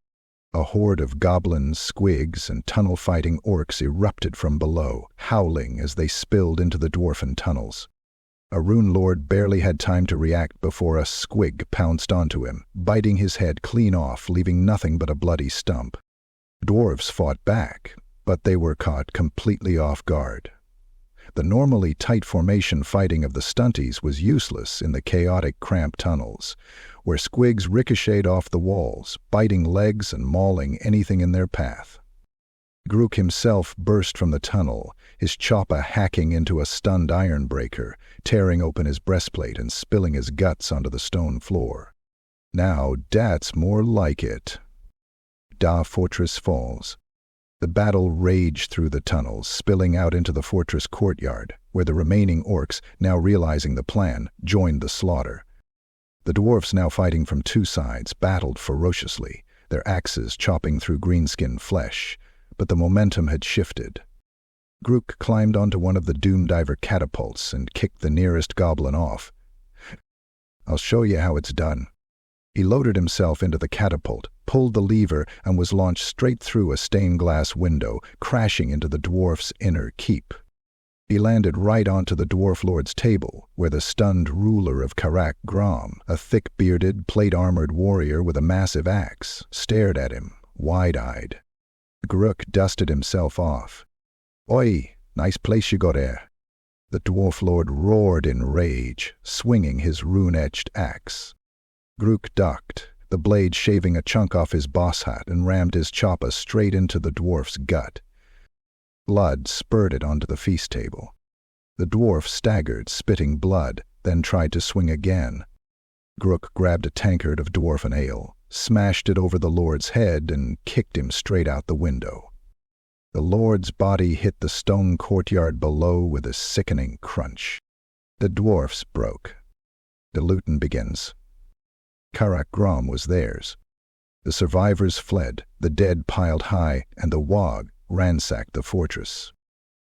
A horde of goblins, squigs, and tunnel-fighting orcs erupted from below, howling as they spilled into the dwarfen tunnels. A rune lord barely had time to react before a squig pounced onto him, biting his head clean off, leaving nothing but a bloody stump. Dwarves fought back, but they were caught completely off guard. The normally tight formation fighting of the stunties was useless in the chaotic, cramped tunnels, where squigs ricocheted off the walls, biting legs and mauling anything in their path. Grukk himself burst from the tunnel, his choppa hacking into a stunned ironbreaker, tearing open his breastplate and spilling his guts onto the stone floor. Now that's more like it. Da Fortress falls. The battle raged through the tunnels, spilling out into the fortress courtyard, where the remaining orcs, now realizing the plan, joined the slaughter. The dwarfs, now fighting from two sides, battled ferociously, their axes chopping through greenskin flesh, but the momentum had shifted. Grukk climbed onto one of the Doom Diver catapults and kicked the nearest goblin off. "I'll show you how it's done." He loaded himself into the catapult, pulled the lever, and was launched straight through a stained glass window, crashing into the dwarf's inner keep. He landed right onto the dwarf lord's table, where the stunned ruler of Karak Grom, a thick-bearded, plate-armored warrior with a massive axe, stared at him, wide-eyed. Grukk dusted himself off. "Oi, nice place you got here." The dwarf lord roared in rage, swinging his rune-etched axe. Grukk ducked, the blade shaving a chunk off his boss hat, and rammed his choppa straight into the dwarf's gut. Blood spurted onto the feast table. The dwarf staggered, spitting blood, then tried to swing again. Grukk grabbed a tankard of dwarfen ale, smashed it over the lord's head, and kicked him straight out the window. The lord's body hit the stone courtyard below with a sickening crunch. The dwarfs broke. The looting begins. Karak Grom was theirs. The survivors fled, the dead piled high, and the Waaagh ransacked the fortress.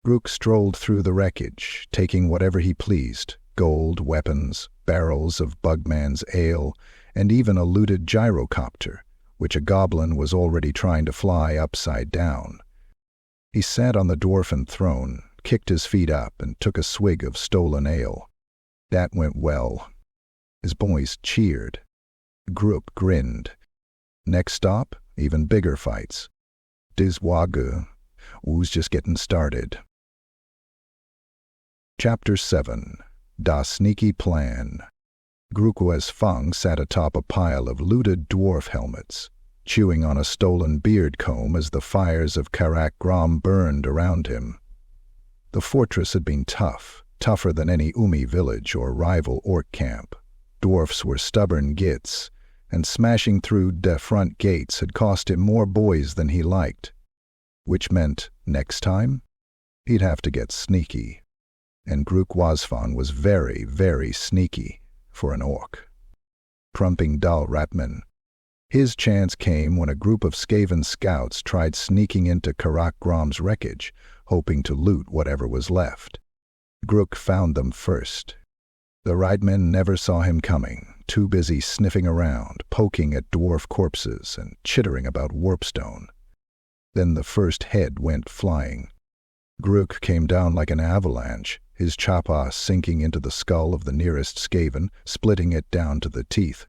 Grukk strolled through the wreckage, taking whatever he pleased, gold, weapons, barrels of Bugman's ale, and even a looted gyrocopter, which a goblin was already trying to fly upside down. He sat on the dwarfen throne, kicked his feet up, and took a swig of stolen ale. That went well. His boys cheered. Grukk grinned. Next stop, even bigger fights. Dis Waaagh, who's just getting started. Chapter 7. Da Sneaky Plan. Grukk Wazfang sat atop a pile of looted dwarf helmets, chewing on a stolen beard comb as the fires of Karak Grom burned around him. The fortress had been tough, tougher than any Umi village or rival orc camp. Dwarfs were stubborn gits, and smashing through the front gates had cost him more boys than he liked, which meant, next time, he'd have to get sneaky. And Grukk Wazfang was very, very sneaky for an orc. Prumping Dal Ratman. His chance came when a group of Skaven scouts tried sneaking into Karak Grom's wreckage, hoping to loot whatever was left. Grukk found them first. The Ridemen never saw him coming, too busy sniffing around, poking at dwarf corpses, and chittering about warpstone. Then the first head went flying. Grukk came down like an avalanche, his choppa sinking into the skull of the nearest Skaven, splitting it down to the teeth.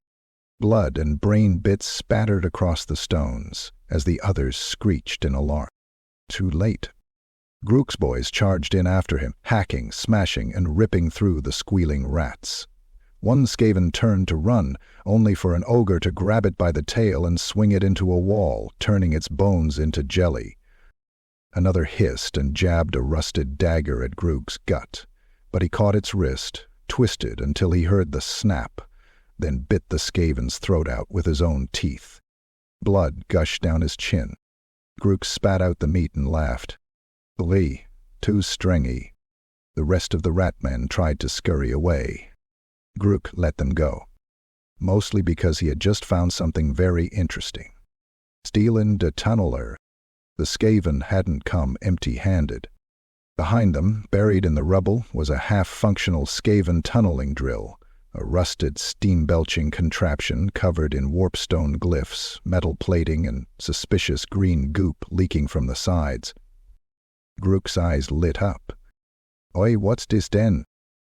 Blood and brain bits spattered across the stones, as the others screeched in alarm. Too late. Grukk's boys charged in after him, hacking, smashing, and ripping through the squealing rats. One Skaven turned to run, only for an ogre to grab it by the tail and swing it into a wall, turning its bones into jelly. Another hissed and jabbed a rusted dagger at Grukk's gut, but he caught its wrist, twisted until he heard the snap, then bit the Skaven's throat out with his own teeth. Blood gushed down his chin. Grooks spat out the meat and laughed. Lee, too stringy. The rest of the rat-men tried to scurry away. Grukk let them go, mostly because he had just found something very interesting. Stealing de tunneler. The Skaven hadn't come empty-handed. Behind them, buried in the rubble, was a half-functional Skaven tunneling drill, a rusted, steam-belching contraption covered in warpstone glyphs, metal plating, and suspicious green goop leaking from the sides. Grook's eyes lit up. "Oi, what's this den?"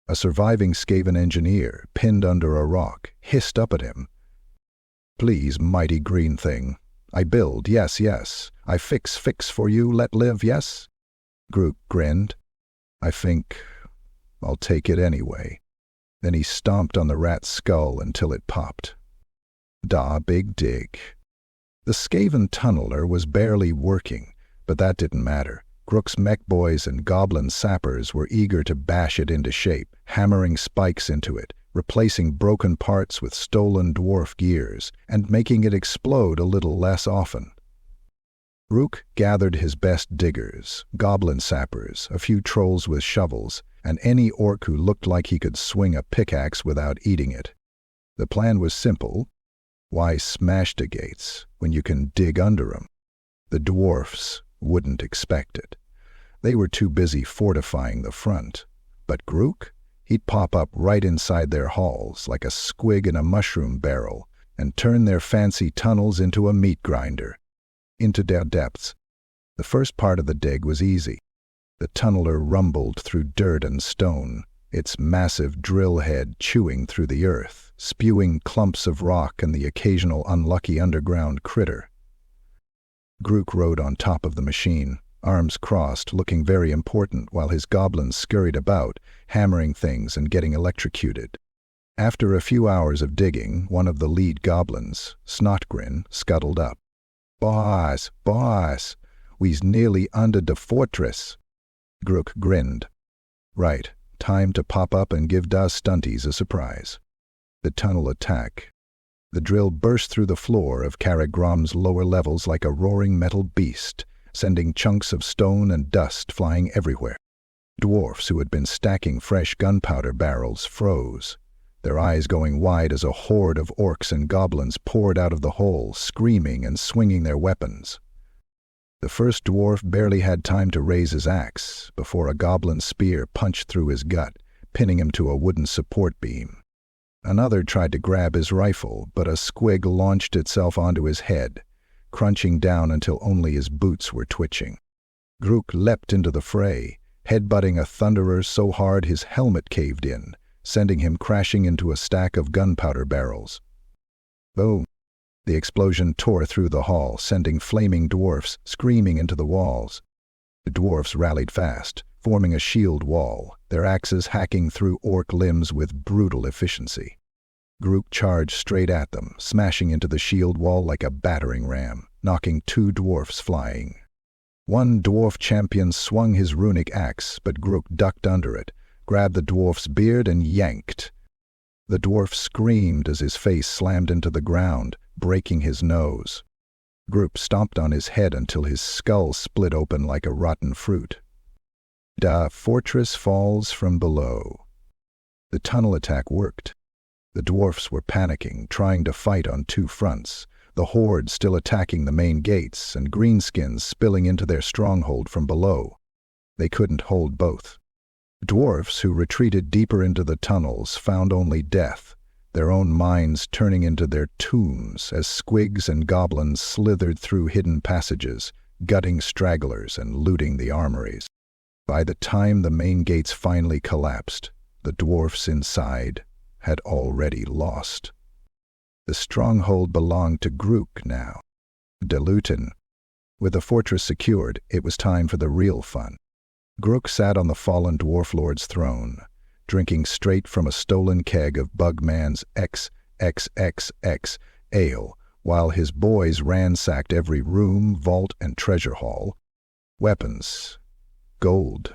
A surviving Skaven engineer, pinned under a rock, hissed up at him. "Please, mighty green thing. I build, yes, yes. I fix for you, let live, yes?" Grukk grinned. "I think I'll take it anyway." Then he stomped on the rat's skull until it popped. Da big dig. The Skaven tunneler was barely working, but that didn't matter. Grook's mech boys and goblin sappers were eager to bash it into shape, hammering spikes into it, replacing broken parts with stolen dwarf gears, and making it explode a little less often. Grukk gathered his best diggers, goblin sappers, a few trolls with shovels, and any orc who looked like he could swing a pickaxe without eating it. The plan was simple. Why smash the gates when you can dig under 'em? The dwarfs wouldn't expect it. They were too busy fortifying the front. But Grukk, he'd pop up right inside their halls like a squig in a mushroom barrel and turn their fancy tunnels into a meat grinder. Into their depths. The first part of the dig was easy. The tunneler rumbled through dirt and stone, its massive drill head chewing through the earth, spewing clumps of rock and the occasional unlucky underground critter. Grukk rode on top of the machine, arms crossed, looking very important while his goblins scurried about, hammering things and getting electrocuted. After a few hours of digging, one of the lead goblins, Snotgrin, scuttled up. Boss, we's nearly under the fortress." Grukk grinned. "Right, time to pop up and give da stunties a surprise." The tunnel attack. The drill burst through the floor of Karagrom's lower levels like a roaring metal beast, sending chunks of stone and dust flying everywhere. Dwarfs who had been stacking fresh gunpowder barrels froze, their eyes going wide as a horde of orcs and goblins poured out of the hole, screaming and swinging their weapons. The first dwarf barely had time to raise his axe before a goblin spear punched through his gut, pinning him to a wooden support beam. Another tried to grab his rifle, but a squig launched itself onto his head, crunching down until only his boots were twitching. Grukk leapt into the fray, headbutting a thunderer so hard his helmet caved in, sending him crashing into a stack of gunpowder barrels. Boom! The explosion tore through the hall, sending flaming dwarfs screaming into the walls. The dwarfs rallied fast, forming a shield wall, their axes hacking through orc limbs with brutal efficiency. Grukk charged straight at them, smashing into the shield wall like a battering ram, knocking two dwarfs flying. One dwarf champion swung his runic axe, but Grukk ducked under it, grabbed the dwarf's beard and yanked. The dwarf screamed as his face slammed into the ground, breaking his nose. Grukk stomped on his head until his skull split open like a rotten fruit. Da fortress falls from below. The tunnel attack worked. The dwarfs were panicking, trying to fight on two fronts, the horde still attacking the main gates and Greenskins spilling into their stronghold from below. They couldn't hold both. Dwarfs who retreated deeper into the tunnels found only death, their own minds turning into their tombs as squigs and goblins slithered through hidden passages, gutting stragglers and looting the armories. By the time the main gates finally collapsed, the dwarfs inside had already lost. The stronghold belonged to Grukk now. Delutin. With the fortress secured, it was time for the real fun. Grukk sat on the fallen dwarf lord's throne, drinking straight from a stolen keg of Bugman's XXXX ale, while his boys ransacked every room, vault, and treasure hall. Weapons, gold,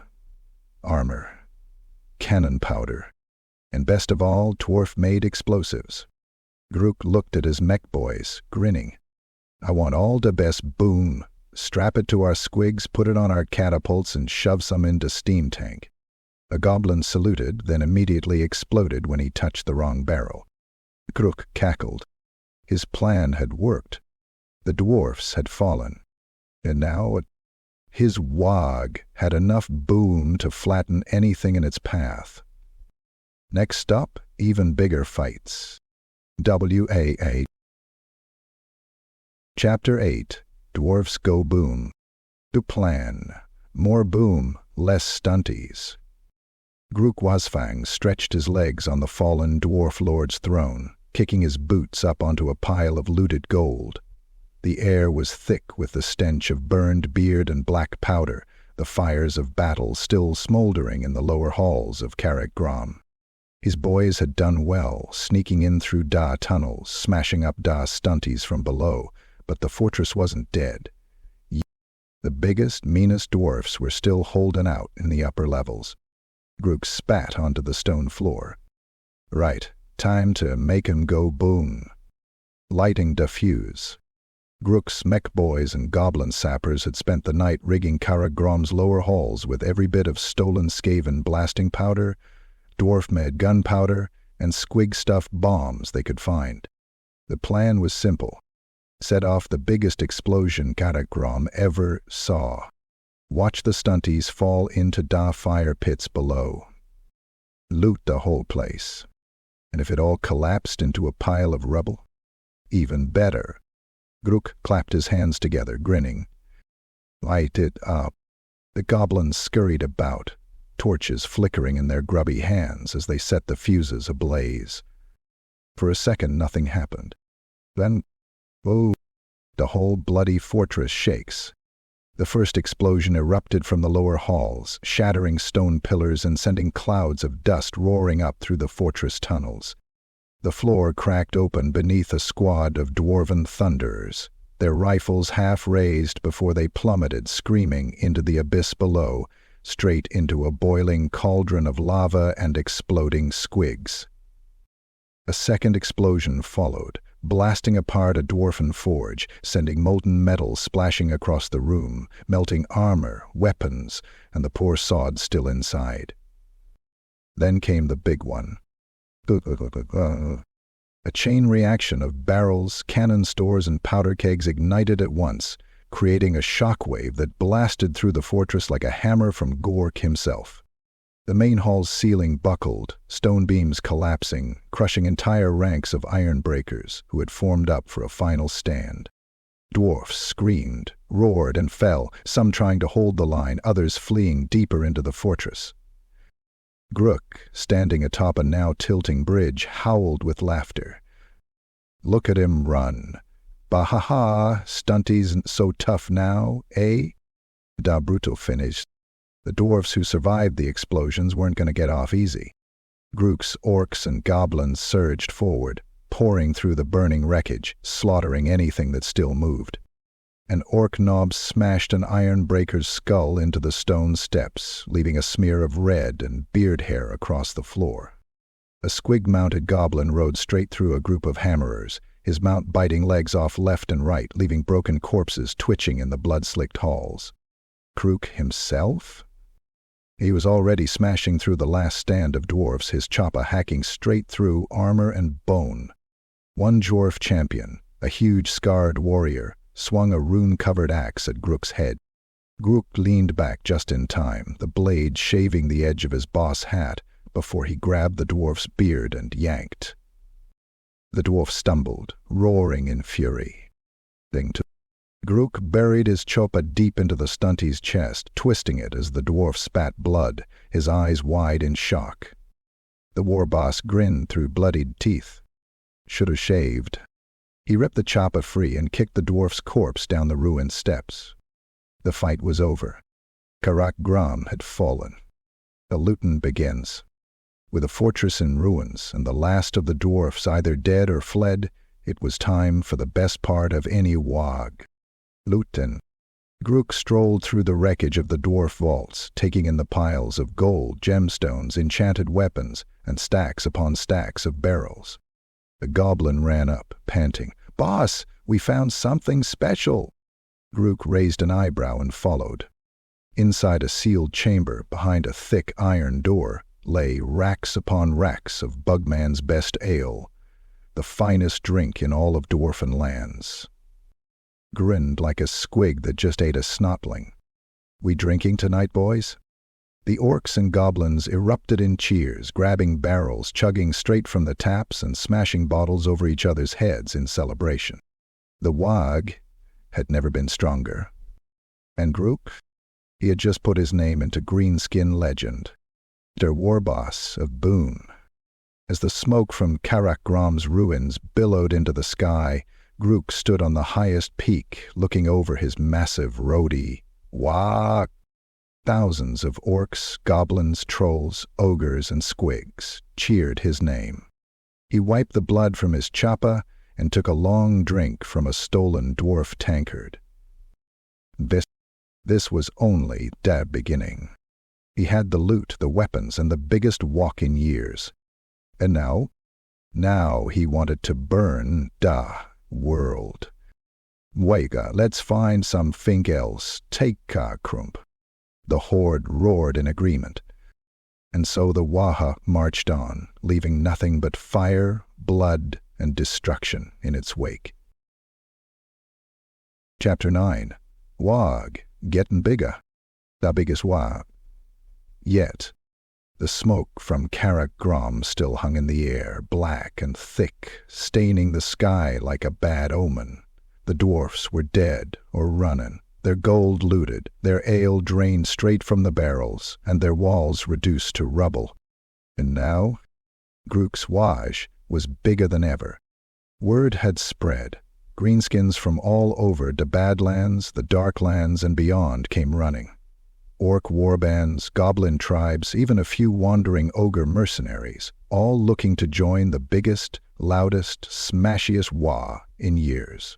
armor, cannon powder, and best of all, dwarf-made explosives. Grukk looked at his mech boys, grinning. "I want all the best boom, strap it to our squigs, put it on our catapults, and shove some into steam tank. A goblin saluted, then immediately exploded when he touched the wrong barrel. Grukk cackled. His plan had worked. The dwarfs had fallen. And now his Waaagh had enough boom to flatten anything in its path. Next up, even bigger fights. WAA. Chapter 8. Dwarfs Go Boom. To plan. More boom, less stunties. Grukk Wazfang stretched his legs on the fallen dwarf lord's throne, kicking his boots up onto a pile of looted gold. The air was thick with the stench of burned beard and black powder, the fires of battle still smoldering in the lower halls of Grom. His boys had done well, sneaking in through Da tunnels, smashing up Da stunties from below, but the fortress wasn't dead. The biggest, meanest dwarfs were still holding out in the upper levels. Grooks spat onto the stone floor. Right, time to make 'em go boom. Lighting diffuse. Grook's mech boys and goblin sappers had spent the night rigging Grom's lower halls with every bit of stolen Skaven blasting powder, dwarf-made gunpowder, and squig-stuffed bombs they could find. The plan was simple. Set off the biggest explosion Grom ever saw. Watch the stunties fall into Da fire pits below. Loot the whole place. And if it all collapsed into a pile of rubble, even better. Grukk clapped his hands together, grinning. Light it up. The goblins scurried about, torches flickering in their grubby hands as they set the fuses ablaze. For a second, nothing happened. Then, oh, the whole bloody fortress shakes. The first explosion erupted from the lower halls, shattering stone pillars and sending clouds of dust roaring up through the fortress tunnels. The floor cracked open beneath a squad of dwarven thunderers, their rifles half raised before they plummeted screaming into the abyss below, straight into a boiling cauldron of lava and exploding squigs. A second explosion followed, blasting apart a dwarfen forge, sending molten metal splashing across the room, melting armor, weapons, and the poor sod still inside. Then came the big one. A chain reaction of barrels, cannon stores, and powder kegs ignited at once, creating a shockwave that blasted through the fortress like a hammer from Gork himself. The main hall's ceiling buckled, stone beams collapsing, crushing entire ranks of iron breakers who had formed up for a final stand. Dwarfs screamed, roared, and fell, some trying to hold the line, others fleeing deeper into the fortress. Grukk, standing atop a now tilting bridge, howled with laughter. Look at him run. Bah-ha-ha, stunties so tough now, eh? Da Brutal finished. The dwarfs who survived the explosions weren't going to get off easy. Grooks, orcs, and goblins surged forward, pouring through the burning wreckage, slaughtering anything that still moved. An orc knob smashed an iron breaker's skull into the stone steps, leaving a smear of red and beard hair across the floor. A squig-mounted goblin rode straight through a group of hammerers, his mount biting legs off left and right, leaving broken corpses twitching in the blood-slicked halls. Grukk himself? He was already smashing through the last stand of dwarfs, his choppa hacking straight through armor and bone. One dwarf champion, a huge scarred warrior, swung a rune-covered axe at Grukk's head. Grukk leaned back just in time, the blade shaving the edge of his boss hat, before he grabbed the dwarf's beard and yanked. The dwarf stumbled, roaring in fury. Grukk buried his choppa deep into the stuntie's chest, twisting it as the dwarf spat blood, his eyes wide in shock. The warboss grinned through bloodied teeth. Should have shaved. He ripped the choppa free and kicked the dwarf's corpse down the ruined steps. The fight was over. Grom had fallen. The looting begins. With the fortress in ruins and the last of the dwarfs either dead or fled, it was time for the best part of any Waaagh. Lootin'. Grukk strolled through the wreckage of the dwarf vaults, taking in the piles of gold, gemstones, enchanted weapons, and stacks upon stacks of barrels. The goblin ran up, panting. "Boss, we found something special." Grukk raised an eyebrow and followed. Inside a sealed chamber, behind a thick iron door, lay racks upon racks of Bugman's best ale, the finest drink in all of dwarfen lands. Grinned like a squig that just ate a snotling. "We drinking tonight, boys?" The orcs and goblins erupted in cheers, grabbing barrels, chugging straight from the taps, and smashing bottles over each other's heads in celebration. The Waaagh had never been stronger. And Grukk? He had just put his name into Greenskin legend. Der Warboss of Boone. As the smoke from Karak-Grom's ruins billowed into the sky, Grukk stood on the highest peak, looking over his massive roadie. Waaagh! Thousands of orcs, goblins, trolls, ogres, and squigs cheered his name. He wiped the blood from his choppa and took a long drink from a stolen dwarf tankard. This was only the beginning. He had the loot, the weapons, and the biggest walk in years. And now he wanted to burn the world. Waaagh, let's find some fink else. Take Krump. The horde roared in agreement. And so the Waaagh marched on, leaving nothing but fire, blood, and destruction in its wake. Chapter 9. Waaagh, getting bigger. The biggest Waaagh. Yet, the smoke from Karak-Grom still hung in the air, black and thick, staining the sky like a bad omen. The dwarfs were dead or running, their gold looted, their ale drained straight from the barrels, and their walls reduced to rubble. And now, Gruk's Waaagh was bigger than ever. Word had spread. Greenskins from all over the Badlands, the Darklands, and beyond came running. Orc warbands, goblin tribes, even a few wandering ogre mercenaries, all looking to join the biggest, loudest, smashiest Waaagh in years.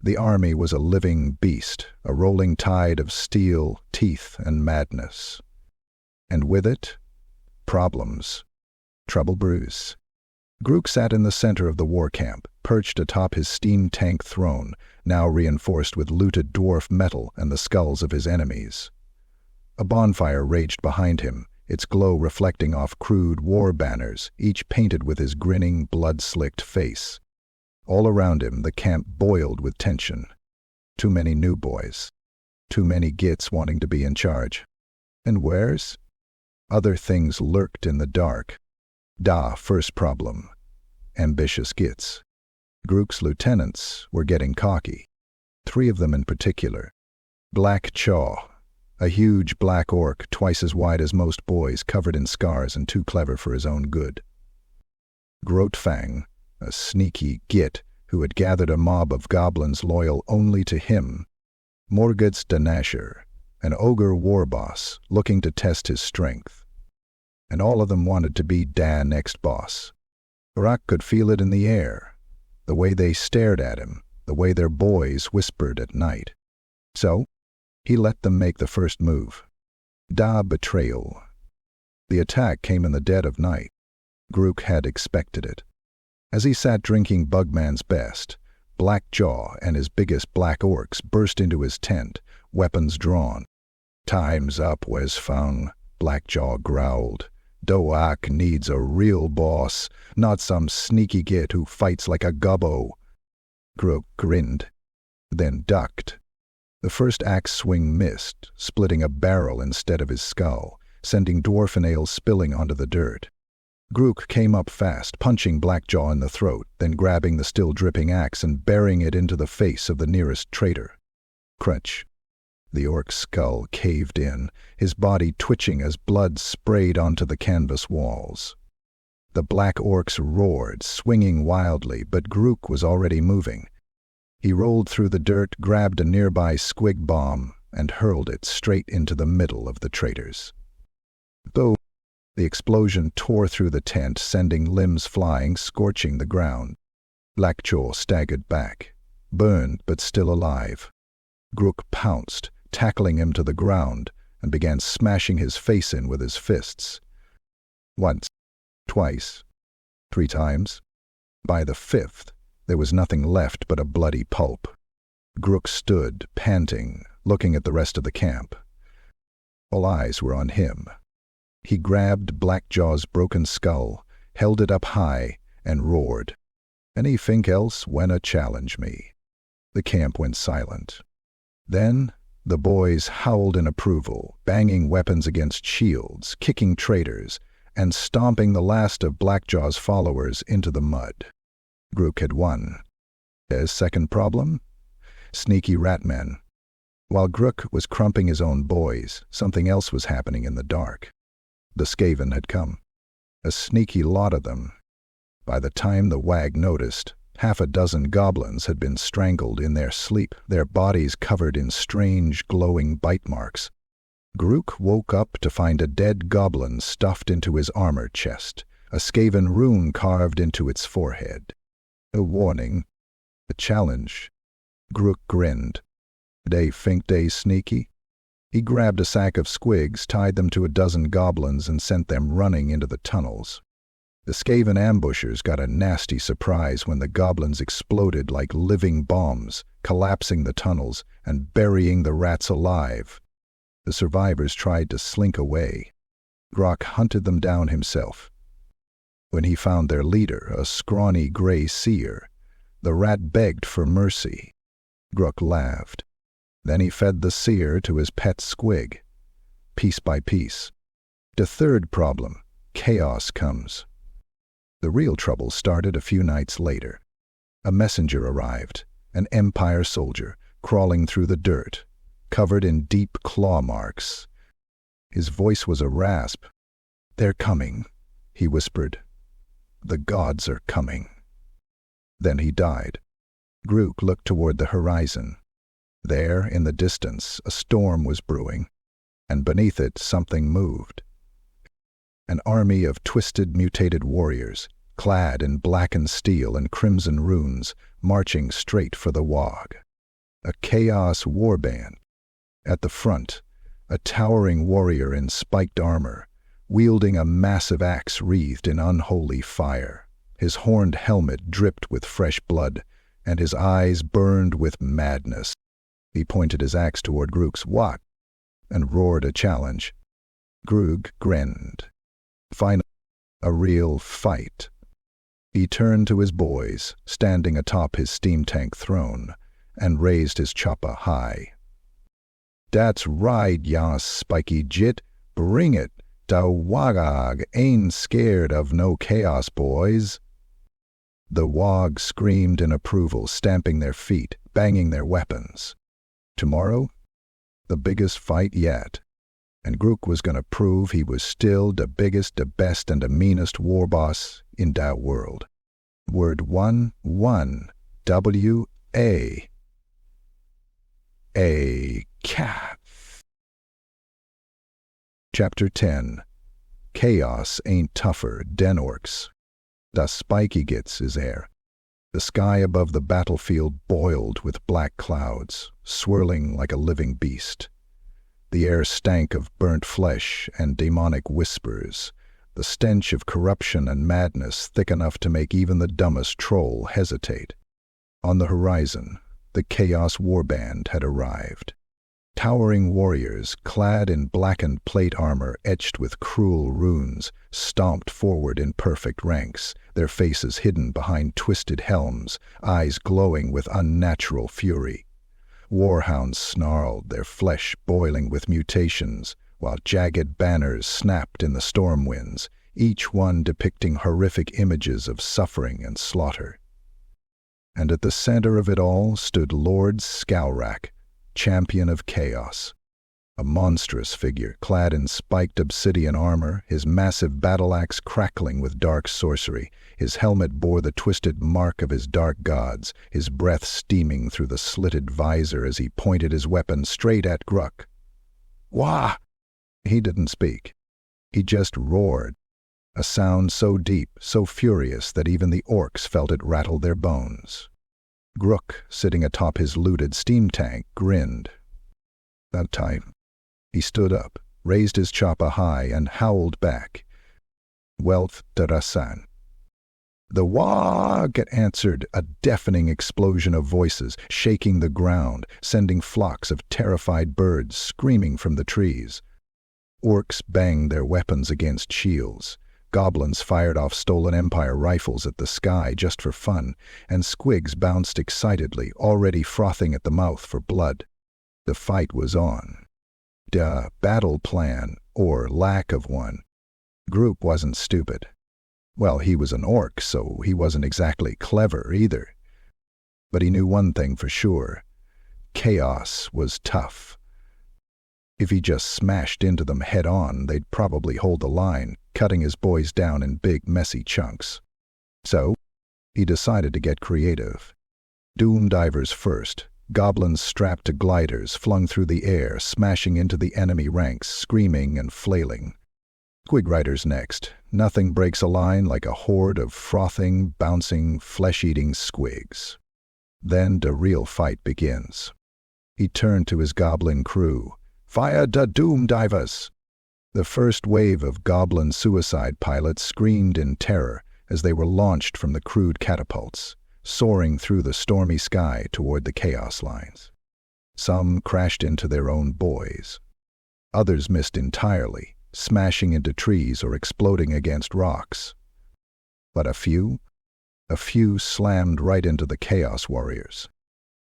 The army was a living beast, a rolling tide of steel, teeth, and madness. And with it, problems. Trouble brews. Grukk sat in the center of the war camp, perched atop his steam tank throne, now reinforced with looted dwarf metal and the skulls of his enemies. A bonfire raged behind him, its glow reflecting off crude war banners, each painted with his grinning, blood-slicked face. All around him, the camp boiled with tension. Too many new boys. Too many gits wanting to be in charge. And where's? Other things lurked in the dark. First problem. Ambitious gits. Grukk's lieutenants were getting cocky. 3 of them in particular. Black Chaw, a huge black orc twice as wide as most boys, covered in scars and too clever for his own good. Grotfang, a sneaky git who had gathered a mob of goblins loyal only to him. Morgut's Danasher, an Ogre Warboss looking to test his strength. And all of them wanted to be next boss. Grukk could feel it in the air, the way they stared at him, the way their boys whispered at night. So, he let them make the first move. Betrayal. The attack came in the dead of night. Grukk had expected it. As he sat drinking Bugman's best, Blackjaw and his biggest black orcs burst into his tent, weapons drawn. "Time's up, Wazfang," Blackjaw growled. "Doak needs a real boss, not some sneaky git who fights like a gobbo." Grukk grinned, then ducked. The first axe swing missed, splitting a barrel instead of his skull, sending dwarfen ale spilling onto the dirt. Grukk came up fast, punching Blackjaw in the throat, then grabbing the still dripping axe and burying it into the face of the nearest traitor. Crunch. The orc's skull caved in, his body twitching as blood sprayed onto the canvas walls. The black orcs roared, swinging wildly, but Grukk was already moving. He rolled through the dirt, grabbed a nearby squig bomb, and hurled it straight into the middle of the traitors. Though the explosion tore through the tent, sending limbs flying, scorching the ground. Blackjaw staggered back, burned but still alive. Grukk pounced, tackling him to the ground, and began smashing his face in with his fists. Once, twice, 3 times. By the 5th, there was nothing left but a bloody pulp. Grooks stood, panting, looking at the rest of the camp. All eyes were on him. He grabbed Blackjaw's broken skull, held it up high, and roared, "Anythink else wanna challenge me?" The camp went silent. Then the boys howled in approval, banging weapons against shields, kicking traitors, and stomping the last of Blackjaw's followers into the mud. Grukk had won. His second problem? Sneaky ratmen. While Grukk was crumping his own boys, something else was happening in the dark. The Skaven had come. A sneaky lot of them. By the time the Waaagh noticed, 6 goblins had been strangled in their sleep, their bodies covered in strange, glowing bite marks. Grukk woke up to find a dead goblin stuffed into his armor chest, a Skaven rune carved into its forehead. A warning. A challenge. Grukk grinned. They think they sneaky? He grabbed a sack of squigs, tied them to 12 goblins, and sent them running into the tunnels. The Skaven ambushers got a nasty surprise when the goblins exploded like living bombs, collapsing the tunnels and burying the rats alive. The survivors tried to slink away. Grokk hunted them down himself. When he found their leader, a scrawny gray seer, the rat begged for mercy. Grukk laughed. Then he fed the seer to his pet squig. Piece by piece. The third problem, chaos, comes. The real trouble started a few nights later. A messenger arrived, an Empire soldier, crawling through the dirt, covered in deep claw marks. His voice was a rasp. "They're coming," he whispered. "The gods are coming." Then he died. Grukk looked toward the horizon. There, in the distance, a storm was brewing, and beneath it something moved. An army of twisted, mutated warriors, clad in blackened steel and crimson runes, marching straight for the Waaagh. A chaos warband. At the front, a towering warrior in spiked armor, wielding a massive axe wreathed in unholy fire. His horned helmet dripped with fresh blood, and his eyes burned with madness. He pointed his axe toward Grukk's Waaagh and roared a challenge. Grukk grinned. Finally, a real fight. He turned to his boys, standing atop his steam tank throne, and raised his chopper high. "That's right, ya spiky jit. Bring it. Da Waaagh ain't scared of no chaos, boys." The Waaagh screamed in approval, stamping their feet, banging their weapons. Tomorrow, the biggest fight yet. And Grukk was going to prove he was still the biggest, the best, and the meanest warboss in that world. Word 1-1, W-A. A cat. Chapter 10. Chaos ain't tougher den orcs. The spiky gits is air. The sky above the battlefield boiled with black clouds, swirling like a living beast. The air stank of burnt flesh and demonic whispers, the stench of corruption and madness thick enough to make even the dumbest troll hesitate. On the horizon, the Chaos Warband had arrived. Towering warriors, clad in blackened plate armor etched with cruel runes, stomped forward in perfect ranks, their faces hidden behind twisted helms, eyes glowing with unnatural fury. Warhounds snarled, their flesh boiling with mutations, while jagged banners snapped in the storm winds, each one depicting horrific images of suffering and slaughter. And at the center of it all stood Lord Scowrack, champion of chaos. A monstrous figure, clad in spiked obsidian armor, his massive battle-axe crackling with dark sorcery. His helmet bore the twisted mark of his dark gods, his breath steaming through the slitted visor as he pointed his weapon straight at Grukk. "Wah!" He didn't speak. He just roared, a sound so deep, so furious that even the orcs felt it rattle their bones. Grukk, sitting atop his looted steam tank, grinned. That time, he stood up, raised his chopper high, and howled back. "Wealth Darasan." The Waaagh answered, a deafening explosion of voices, shaking the ground, sending flocks of terrified birds screaming from the trees. Orcs banged their weapons against shields. Goblins fired off stolen Empire rifles at the sky just for fun, and squigs bounced excitedly, already frothing at the mouth for blood. The fight was on. The battle plan, or lack of one. Grooks wasn't stupid. Well, he was an orc, so he wasn't exactly clever either. But he knew one thing for sure. Chaos was tough. If he just smashed into them head-on, they'd probably hold the line, cutting his boys down in big, messy chunks. So, he decided to get creative. Doom divers first, goblins strapped to gliders flung through the air, smashing into the enemy ranks, screaming and flailing. Squig riders next. Nothing breaks a line like a horde of frothing, bouncing, flesh-eating squigs. Then the real fight begins. He turned to his goblin crew. "Fire da doom divers!" The first wave of goblin suicide pilots screamed in terror as they were launched from the crude catapults, soaring through the stormy sky toward the chaos lines. Some crashed into their own boys. Others missed entirely, smashing into trees or exploding against rocks. But a few slammed right into the Chaos Warriors.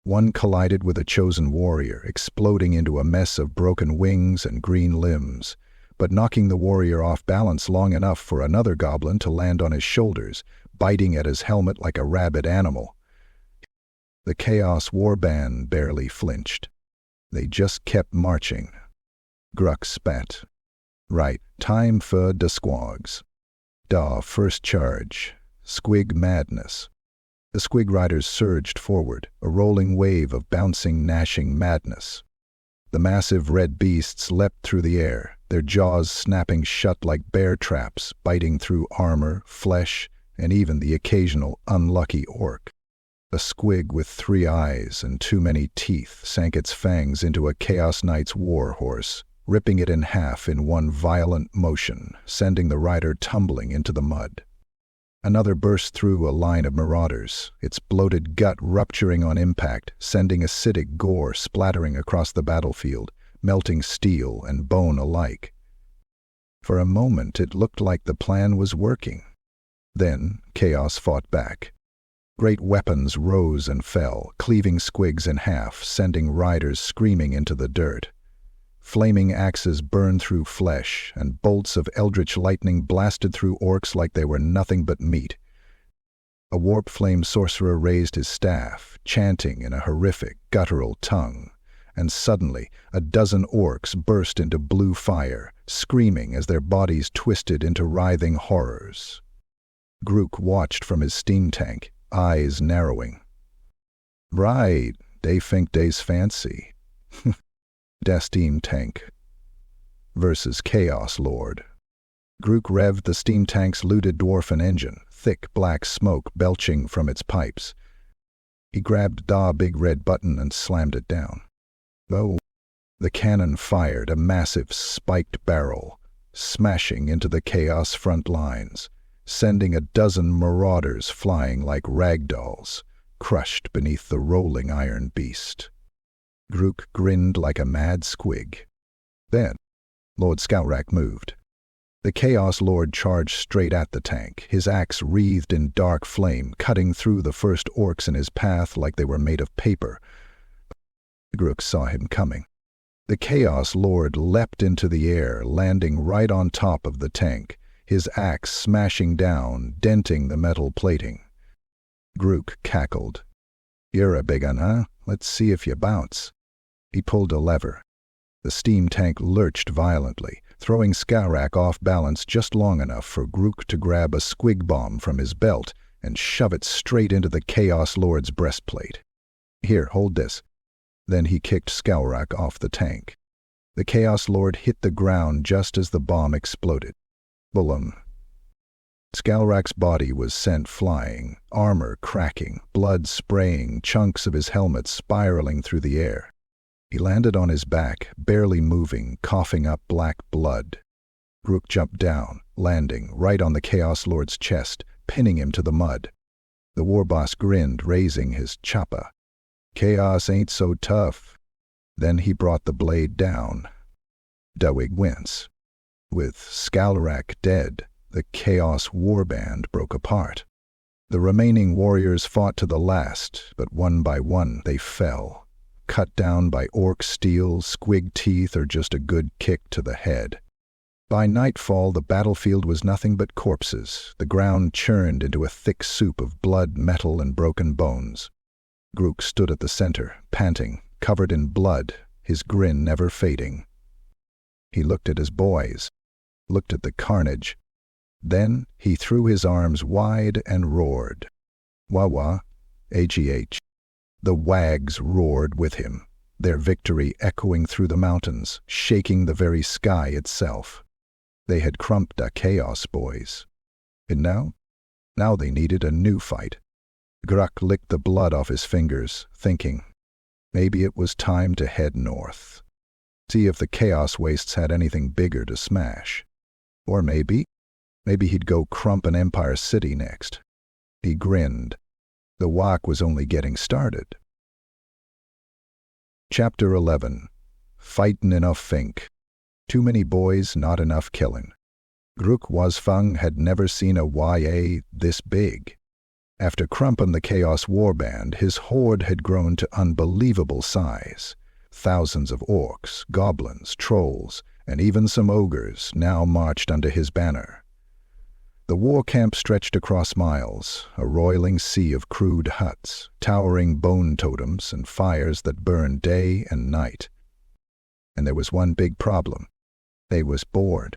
One collided with a chosen warrior, exploding into a mess of broken wings and green limbs, but knocking the warrior off balance long enough for another goblin to land on his shoulders, biting at his helmet like a rabid animal. The Chaos Warband barely flinched. They just kept marching. Grukk spat. "Right, time for the squags. Da first charge. Squig madness." The squig riders surged forward, a rolling wave of bouncing, gnashing madness. The massive red beasts leapt through the air, their jaws snapping shut like bear traps, biting through armor, flesh, and even the occasional unlucky orc. A squig with 3 eyes and too many teeth sank its fangs into a Chaos Knight's war horse, ripping it in half in one violent motion, sending the rider tumbling into the mud. Another burst through a line of marauders, its bloated gut rupturing on impact, sending acidic gore splattering across the battlefield, melting steel and bone alike. For a moment it looked like the plan was working. Then chaos fought back. Great weapons rose and fell, cleaving squigs in half, sending riders screaming into the dirt. Flaming axes burned through flesh, and bolts of eldritch lightning blasted through orcs like they were nothing but meat. A warp flame sorcerer raised his staff, chanting in a horrific, guttural tongue, and suddenly a dozen orcs burst into blue fire, screaming as their bodies twisted into writhing horrors. Grukk watched from his steam tank, eyes narrowing. "Right, they think they's fancy." Da steam tank versus Chaos Lord. Grukk revved the steam tank's looted dwarfen engine, thick black smoke belching from its pipes. He grabbed Da big red button and slammed it down. Oh! The cannon fired a massive spiked barrel, smashing into the Chaos front lines, sending a dozen marauders flying like ragdolls, crushed beneath the rolling iron beast. Grukk grinned like a mad squig. Then, Lord Skowrak moved. The Chaos Lord charged straight at the tank, his axe wreathed in dark flame, cutting through the first orcs in his path like they were made of paper. Grukk saw him coming. The Chaos Lord leapt into the air, landing right on top of the tank, his axe smashing down, denting the metal plating. Grukk cackled. "You're a big un, huh? Let's see if you bounce." He pulled a lever. The steam tank lurched violently, throwing Skowrak off balance just long enough for Grukk to grab a squig bomb from his belt and shove it straight into the Chaos Lord's breastplate. "Here, hold this." Then he kicked Skowrak off the tank. The Chaos Lord hit the ground just as the bomb exploded. Boom. Skowrak's body was sent flying, armor cracking, blood spraying, chunks of his helmet spiraling through the air. He landed on his back, barely moving, coughing up black blood. Grukk jumped down, landing right on the Chaos Lord's chest, pinning him to the mud. The warboss grinned, raising his choppa. Chaos ain't so tough. Then he brought the blade down. Dawig wince. With Scalrak dead, the Chaos Warband broke apart. The remaining warriors fought to the last, but one by one they fell, cut down by orc steel, squig teeth, or just a good kick to the head. By nightfall, the battlefield was nothing but corpses. The ground churned into a thick soup of blood, metal, and broken bones. Grooks stood at the center, panting, covered in blood, his grin never fading. He looked at his boys, looked at the carnage. Then he threw his arms wide and roared. Waaagh, H-E-H. The wags roared with him, their victory echoing through the mountains, shaking the very sky itself. They had crumped the Chaos boys. And now they needed a new fight. Grukk licked the blood off his fingers, thinking, maybe it was time to head north. See if the Chaos Wastes had anything bigger to smash. Or maybe he'd go crump an Empire City next. He grinned. The Waaagh was only getting started. Chapter 11. Fightin' enough Fink. Too many boys, not enough killin'. Grukk Wazfang had never seen a YA this big. After crumpin' the Chaos Warband, his horde had grown to unbelievable size. Thousands of orcs, goblins, trolls, and even some ogres now marched under his banner. The war camp stretched across miles, a roiling sea of crude huts, towering bone totems, and fires that burned day and night. And there was one big problem. They was bored.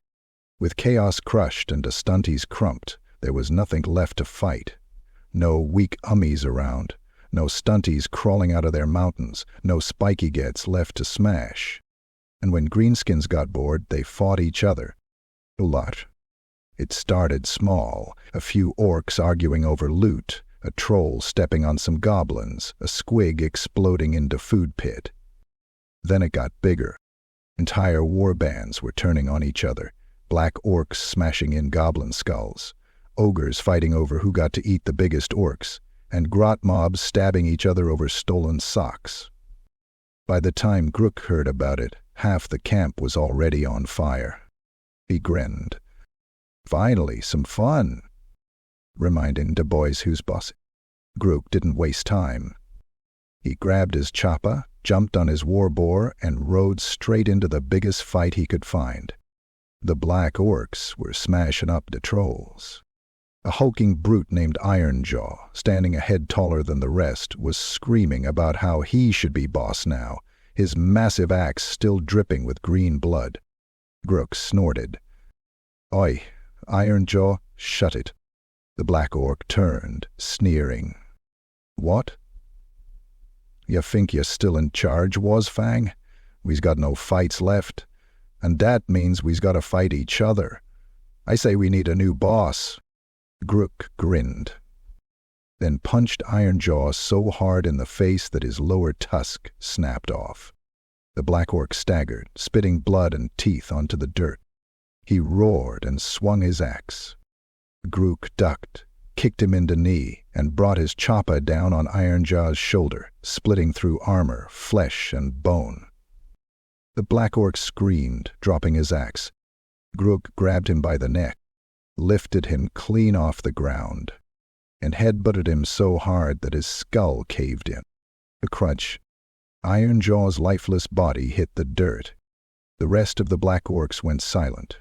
With chaos crushed and the stunties crumped, there was nothing left to fight. No weak ummies around, no stunties crawling out of their mountains, no spiky gets left to smash. And when Greenskins got bored, they fought each other. A lot. It started small, a few orcs arguing over loot, a troll stepping on some goblins, a squig exploding into food pit. Then it got bigger. Entire warbands were turning on each other, black orcs smashing in goblin skulls, ogres fighting over who got to eat the biggest orcs, and grot mobs stabbing each other over stolen socks. By the time Grukk heard about it, half the camp was already on fire. He grinned. Finally, some fun, reminding the boys who's boss. Grukk didn't waste time. He grabbed his choppa, jumped on his war boar, and rode straight into the biggest fight he could find. The black orcs were smashing up the trolls. A hulking brute named Ironjaw, standing a head taller than the rest, was screaming about how he should be boss now, his massive axe still dripping with green blood. Grukk snorted. Oi, Ironjaw, shut it. The black orc turned, sneering. What? You think you're still in charge, Wazfang? We's got no fights left, and that means we's got to fight each other. I say we need a new boss. Grukk grinned, then punched Ironjaw so hard in the face that his lower tusk snapped off. The black orc staggered, spitting blood and teeth onto the dirt. He roared and swung his axe. Grukk ducked, kicked him in the knee, and brought his choppa down on Ironjaw's shoulder, splitting through armor, flesh, and bone. The black orc screamed, dropping his axe. Grukk grabbed him by the neck, lifted him clean off the ground, and headbutted him so hard that his skull caved in. A crunch. Ironjaw's lifeless body hit the dirt. The rest of the black orcs went silent.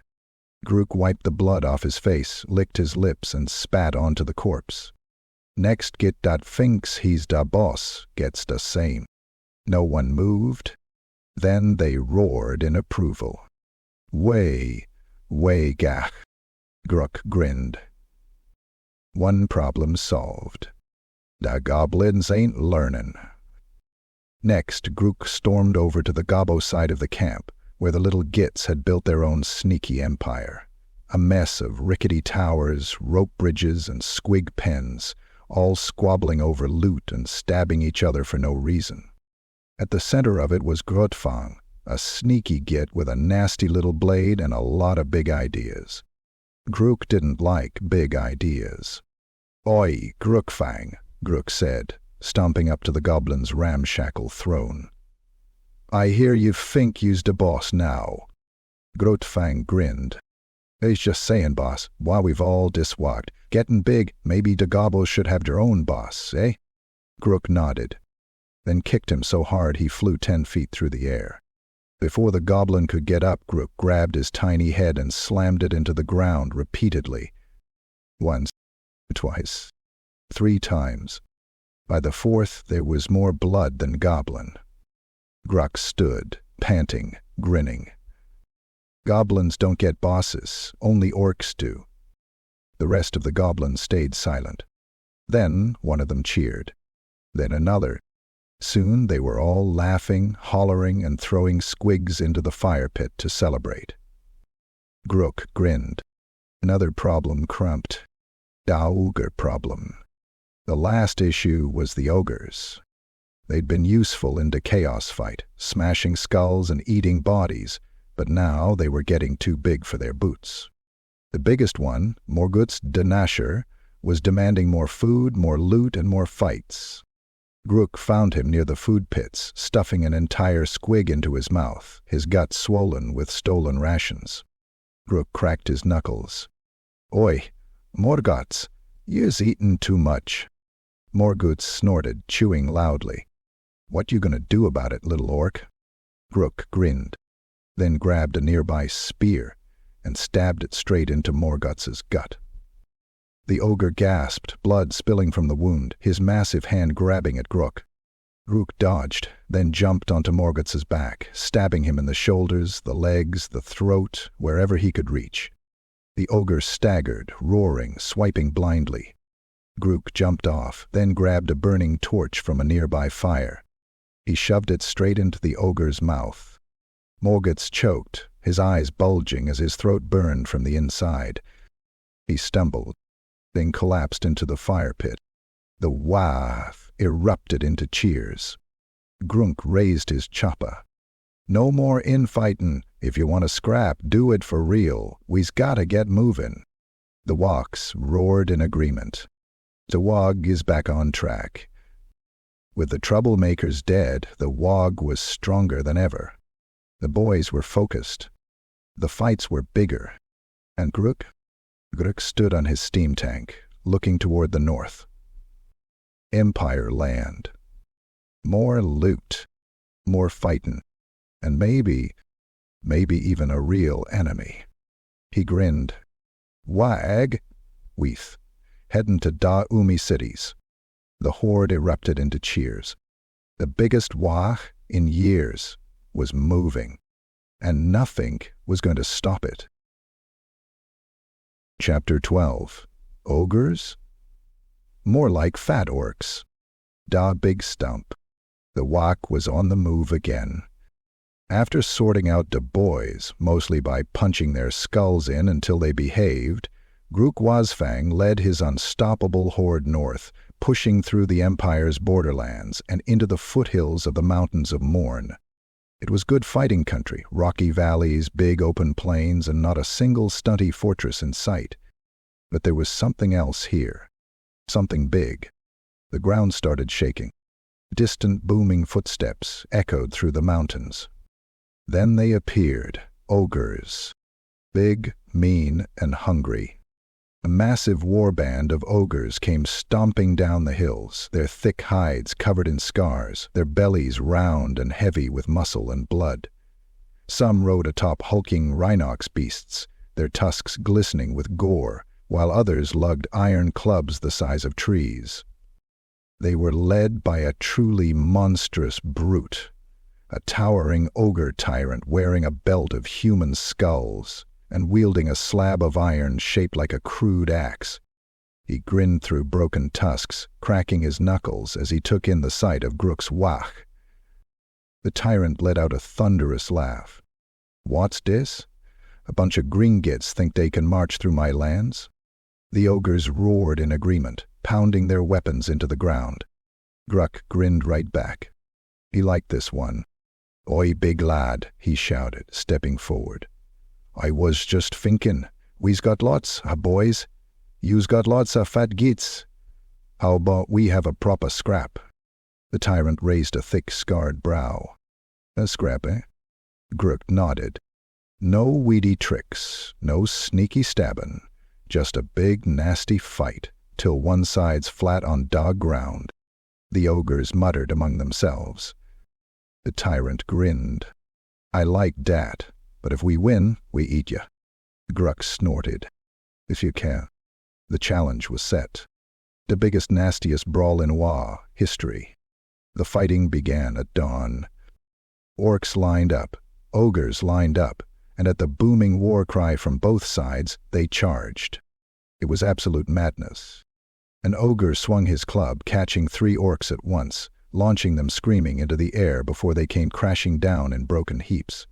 Grukk wiped the blood off his face, licked his lips, and spat onto the corpse. Next get dat thinks he's da boss gets the same. No one moved. Then they roared in approval. Waaagh. Grukk grinned. One problem solved. The goblins ain't learnin'. Next, Grukk stormed over to the gobbo side of the camp, where the little gits had built their own sneaky empire. A mess of rickety towers, rope bridges, and squig pens, all squabbling over loot and stabbing each other for no reason. At the center of it was Wazfang, a sneaky git with a nasty little blade and a lot of big ideas. Grukk didn't like big ideas. Oi, Grukfang, Grukk said, stomping up to the goblin's ramshackle throne. I hear you think you's the boss now. Grukfang grinned. He's just saying, boss, while we've all diswalked, getting big, maybe the gobbles should have their own boss, eh? Grukk nodded, then kicked him so hard he flew 10 feet through the air. Before the goblin could get up, Grukk grabbed his tiny head and slammed it into the ground repeatedly. Once, twice, 3 times. By the 4th, there was more blood than goblin. Grukk stood, panting, grinning. Goblins don't get bosses, only orcs do. The rest of the goblins stayed silent. Then one of them cheered. Then another. Soon they were all laughing, hollering, and throwing squigs into the fire pit to celebrate. Grukk grinned. Another problem crumped. The ogre problem. The last issue was the ogres. They'd been useful in the chaos fight, smashing skulls and eating bodies, but now they were getting too big for their boots. The biggest one, Morgut's the Nasher, was demanding more food, more loot, and more fights. Grukk found him near the food pits, stuffing an entire squig into his mouth, his gut swollen with stolen rations. Grukk cracked his knuckles. Oi, Morguts, you's eatin' too much. Morgut snorted, chewing loudly. What you gonna do about it, little orc? Grukk grinned, then grabbed a nearby spear and stabbed it straight into Morguts's gut. The ogre gasped, blood spilling from the wound, his massive hand grabbing at Grukk. Grukk dodged, then jumped onto Morguts's back, stabbing him in the shoulders, the legs, the throat, wherever he could reach. The ogre staggered, roaring, swiping blindly. Grukk jumped off, then grabbed a burning torch from a nearby fire. He shoved it straight into the ogre's mouth. Morguts choked, his eyes bulging as his throat burned from the inside. He stumbled, then collapsed into the fire pit. The Waaagh erupted into cheers. Grunk raised his chopper. No more infightin'. If you want to scrap, do it for real. We's gotta get movin'. The Walks roared in agreement. The Waaagh is back on track. With the troublemakers dead, the Waaagh was stronger than ever. The boys were focused. The fights were bigger. And Grukk stood on his steam tank, looking toward the north. Empire land. More loot. More fightin'. And maybe even a real enemy. He grinned. Waaagh, Weath, headin' to Da Umi cities. The horde erupted into cheers. The biggest Waaagh in years was moving, and nothing was going to stop it. Chapter 12. Ogres? More like fat orcs. Da Big Stump. The Waaagh was on the move again. After sorting out the boys, mostly by punching their skulls in until they behaved, Grukk Wazfang led his unstoppable horde north, pushing through the Empire's borderlands and into the foothills of the Mountains of Morn. It was good fighting country, rocky valleys, big open plains, and not a single stunty fortress in sight. But there was something else here. Something big. The ground started shaking. Distant booming footsteps echoed through the mountains. Then they appeared, ogres. Big, mean, and hungry. A massive warband of ogres came stomping down the hills, their thick hides covered in scars, their bellies round and heavy with muscle and blood. Some rode atop hulking rhinox beasts, their tusks glistening with gore, while others lugged iron clubs the size of trees. They were led by a truly monstrous brute, a towering ogre tyrant wearing a belt of human skulls and wielding a slab of iron shaped like a crude axe. He grinned through broken tusks, cracking his knuckles as he took in the sight of Grukk's Waaagh. The tyrant let out a thunderous laugh. What's this? A bunch of Greenskins think they can march through my lands? The ogres roared in agreement, pounding their weapons into the ground. Grukk grinned right back. He liked this one. Oi, big lad, he shouted, stepping forward. I was just thinkin', we's got lots, boys. You's got lots of fat gits. How about we have a proper scrap? The tyrant raised a thick, scarred brow. A scrap, eh? Grukk nodded. No weedy tricks, no sneaky stabbin', just a big, nasty fight, till one side's flat on dog ground. The ogres muttered among themselves. The tyrant grinned. I like dat, but if we win, we eat ya. Grukk snorted. If you can. The challenge was set. The biggest, nastiest brawl in Waaagh history. The fighting began at dawn. Orcs lined up, ogres lined up, and at the booming war cry from both sides, they charged. It was absolute madness. An ogre swung his club, catching 3 orcs at once, launching them screaming into the air before they came crashing down in broken heaps.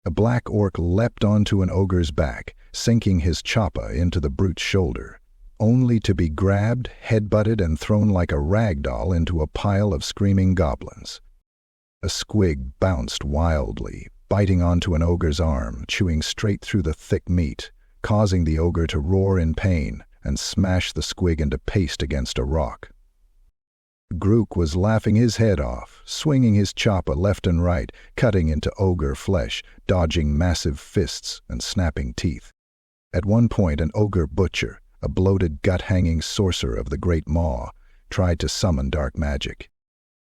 A black orc leapt onto an ogre's back, sinking his choppa into the brute's shoulder, only to be grabbed, headbutted, and thrown like a rag doll into a pile of screaming goblins. A squig bounced wildly, biting onto an ogre's arm, chewing straight through the thick meat, causing the ogre to roar in pain and smash the squig into paste against a rock. Grukk was laughing his head off, swinging his choppa left and right, cutting into ogre flesh, dodging massive fists and snapping teeth. At one point, an ogre butcher, a bloated, gut-hanging sorcerer of the Great Maw, tried to summon dark magic.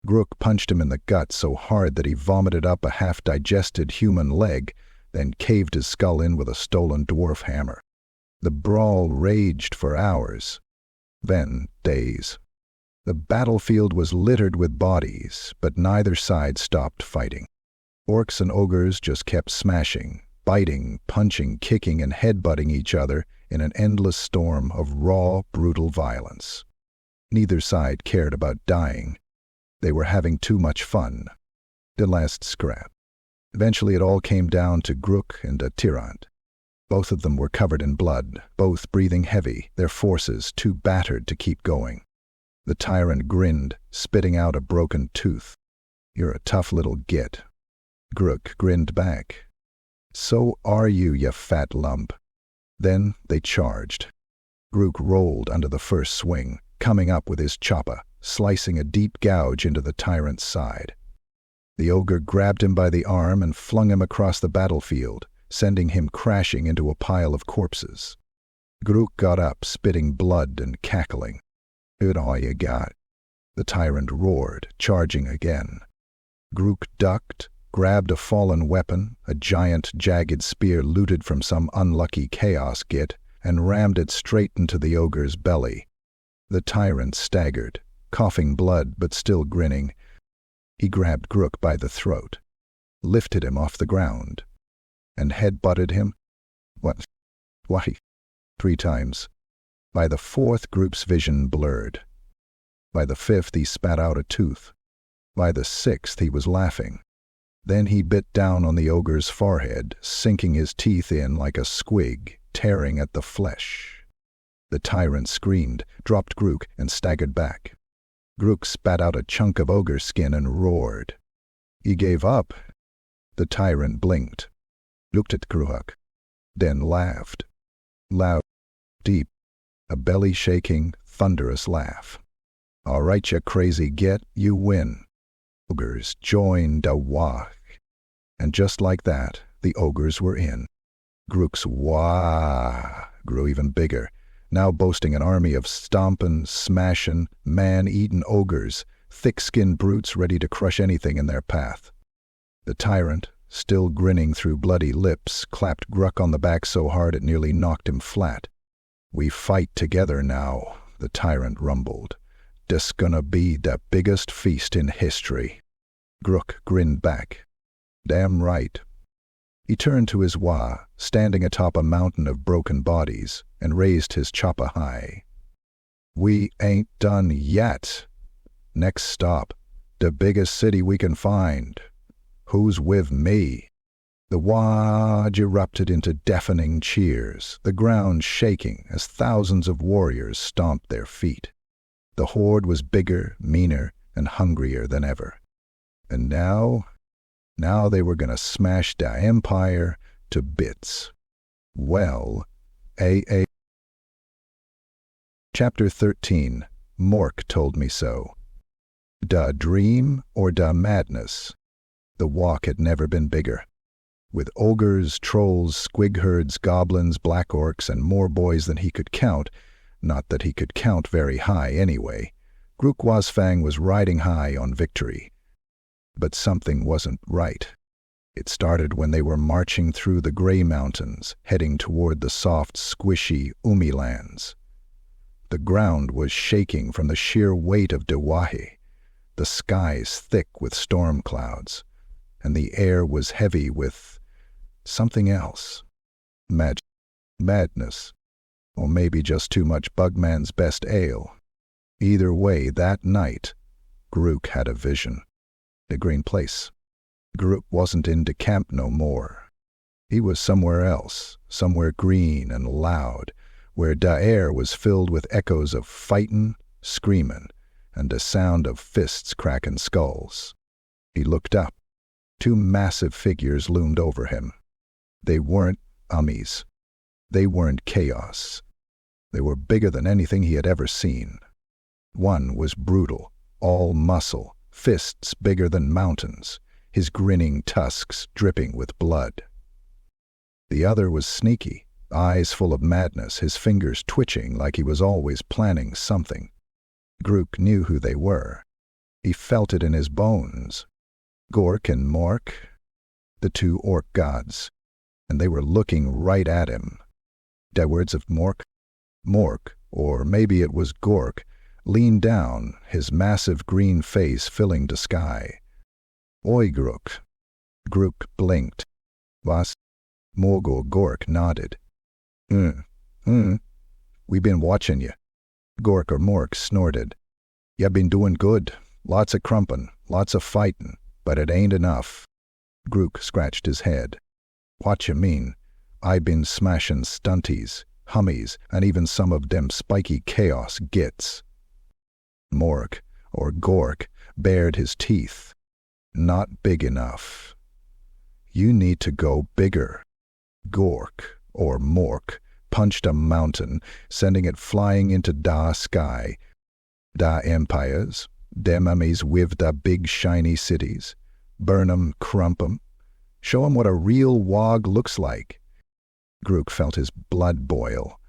Grukk punched him in the gut so hard that he vomited up a half-digested human leg, then caved his skull in with a stolen dwarf hammer. The brawl raged for hours, then days. The battlefield was littered with bodies, but neither side stopped fighting. Orcs and ogres just kept smashing, biting, punching, kicking, and headbutting each other in an endless storm of raw, brutal violence. Neither side cared about dying. They were having too much fun. The last scrap. Eventually it all came down to Grukk and a tyrant. Both of them were covered in blood, both breathing heavy, their forces too battered to keep going. The tyrant grinned, spitting out a broken tooth. You're a tough little git. Grukk grinned back. So are you, ya fat lump. Then they charged. Grukk rolled under the first swing, coming up with his choppa, slicing a deep gouge into the tyrant's side. The ogre grabbed him by the arm and flung him across the battlefield, sending him crashing into a pile of corpses. Grukk got up, spitting blood and cackling. Good all you got. The tyrant roared, charging again. Grukk ducked, grabbed a fallen weapon, a giant, jagged spear looted from some unlucky chaos git, and rammed it straight into the ogre's belly. The tyrant staggered, coughing blood but still grinning. He grabbed Grukk by the throat, lifted him off the ground, and headbutted him. What? 3 times. By the 4th, Grukk's vision blurred. By the 5th, he spat out a tooth. By the 6th, he was laughing. Then he bit down on the ogre's forehead, sinking his teeth in like a squig, tearing at the flesh. The tyrant screamed, dropped Grukk, and staggered back. Grukk spat out a chunk of ogre skin and roared. He gave up. The tyrant blinked, looked at Grukk, then laughed. Loud, deep, a belly-shaking, thunderous laugh. All right, you crazy git, you win. Ogres joined a Waaagh. And just like that, the ogres were in. Grukk's Waaagh grew even bigger, now boasting an army of stompin', smashin', man-eatin' ogres, thick-skinned brutes ready to crush anything in their path. The tyrant, still grinning through bloody lips, clapped Grukk on the back so hard it nearly knocked him flat. We fight together now, the tyrant rumbled. This gonna be the biggest feast in history. Grukk grinned back. Damn right. He turned to his Waaagh, standing atop a mountain of broken bodies, and raised his choppa high. We ain't done yet. Next stop, the biggest city we can find. Who's with me? The Waaagh erupted into deafening cheers, the ground shaking as thousands of warriors stomped their feet. The horde was bigger, meaner, and hungrier than ever. And now they were gonna smash the empire to bits. Well, Chapter 13. Mork told me so. Da dream or da madness? The Waaagh had never been bigger. With ogres, trolls, squig herds, goblins, black orcs, and more boys than he could count, not that he could count very high anyway, Grukk Wazfang was riding high on victory. But something wasn't right. It started when they were marching through the Grey Mountains, heading toward the soft, squishy Umi lands. The ground was shaking from the sheer weight of Waaagh, the skies thick with storm clouds, and the air was heavy with something else. Madness. Or maybe just too much Bugman's best ale. Either way, that night, Grukk had a vision. The green place. Grukk wasn't in the camp no more. He was somewhere else, somewhere green and loud, where the air was filled with echoes of fightin', screamin', and the sound of fists cracking skulls. He looked up. 2 massive figures loomed over him. They weren't ummies. They weren't chaos. They were bigger than anything he had ever seen. One was brutal, all muscle, fists bigger than mountains, his grinning tusks dripping with blood. The other was sneaky, eyes full of madness, his fingers twitching like he was always planning something. Grukk knew who they were. He felt it in his bones. Gork and Mork, the 2 orc gods, and they were looking right at him. The words of Mork, or maybe it was Gork, leaned down, his massive green face filling the sky. Oi, Grukk. Grukk blinked. Was? Mork or Gork nodded. We been watching you. Gork or Mork snorted. You been doing good. Lots of crumpin', lots of fightin', but it ain't enough. Grukk scratched his head. What you mean? I been smashin' stunties, hummies, and even some of dem spiky chaos gits. Mork, or Gork, bared his teeth. Not big enough. You need to go bigger. Gork, or Mork, punched a mountain, sending it flying into da sky. Da empires, dem ummies with da big shiny cities. Burn 'em, crump 'em. Show 'em what a real Waaagh looks like. Grukk felt his blood boil.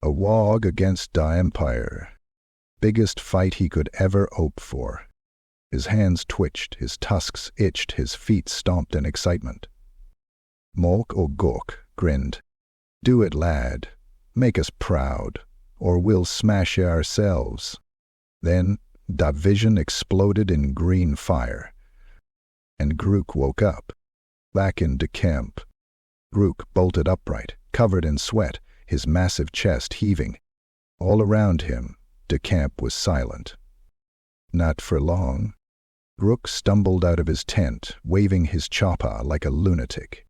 A Waaagh against da empire. Biggest fight he could ever hope for. His hands twitched, his tusks itched, his feet stomped in excitement. Mork or Gork grinned. Do it, lad. Make us proud, or we'll smash you ourselves. Then da vision exploded in green fire. And Grukk woke up. Back in the camp. Grukk bolted upright, covered in sweat, his massive chest heaving. All around him, the camp was silent. Not for long. Grukk stumbled out of his tent, waving his chopper like a lunatic.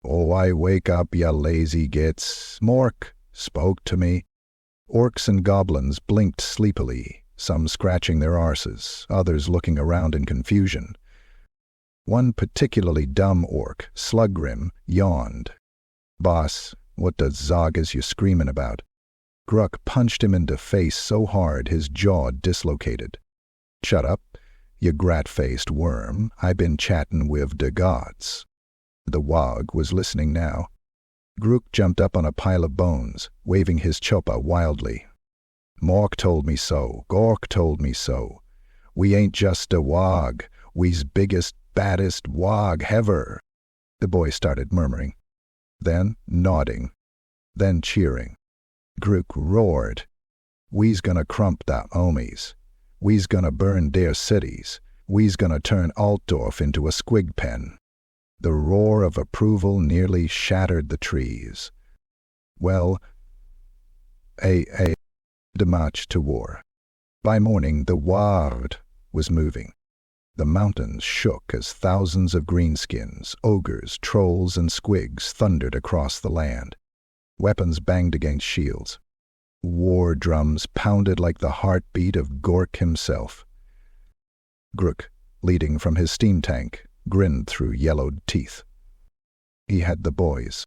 Oh, I wake up, ya lazy gits. Mork spoke to me. Orcs and goblins blinked sleepily, some scratching their arses, others looking around in confusion. One particularly dumb orc, Sluggrim, yawned. Boss, what the zog is you screamin' about? Grukk punched him in the face so hard his jaw dislocated. Shut up, you grat-faced worm. I been chattin' with the gods. The Waaagh was listening now. Grukk jumped up on a pile of bones, waving his chopper wildly. Mork told me so. Gork told me so. We ain't just a Waaagh. We's biggest, baddest Waaagh ever. The boy started murmuring, then nodding, then cheering. Grukk roared. We's gonna crump da homies. We's gonna burn their cities. We's gonna turn Altdorf into a squig pen. The roar of approval nearly shattered the trees. Well, the march to war. By morning, the Waaagh was moving. The mountains shook as thousands of greenskins, ogres, trolls, and squigs thundered across the land. Weapons banged against shields. War drums pounded like the heartbeat of Gork himself. Grukk, leading from his steam tank, grinned through yellowed teeth. He had the boys.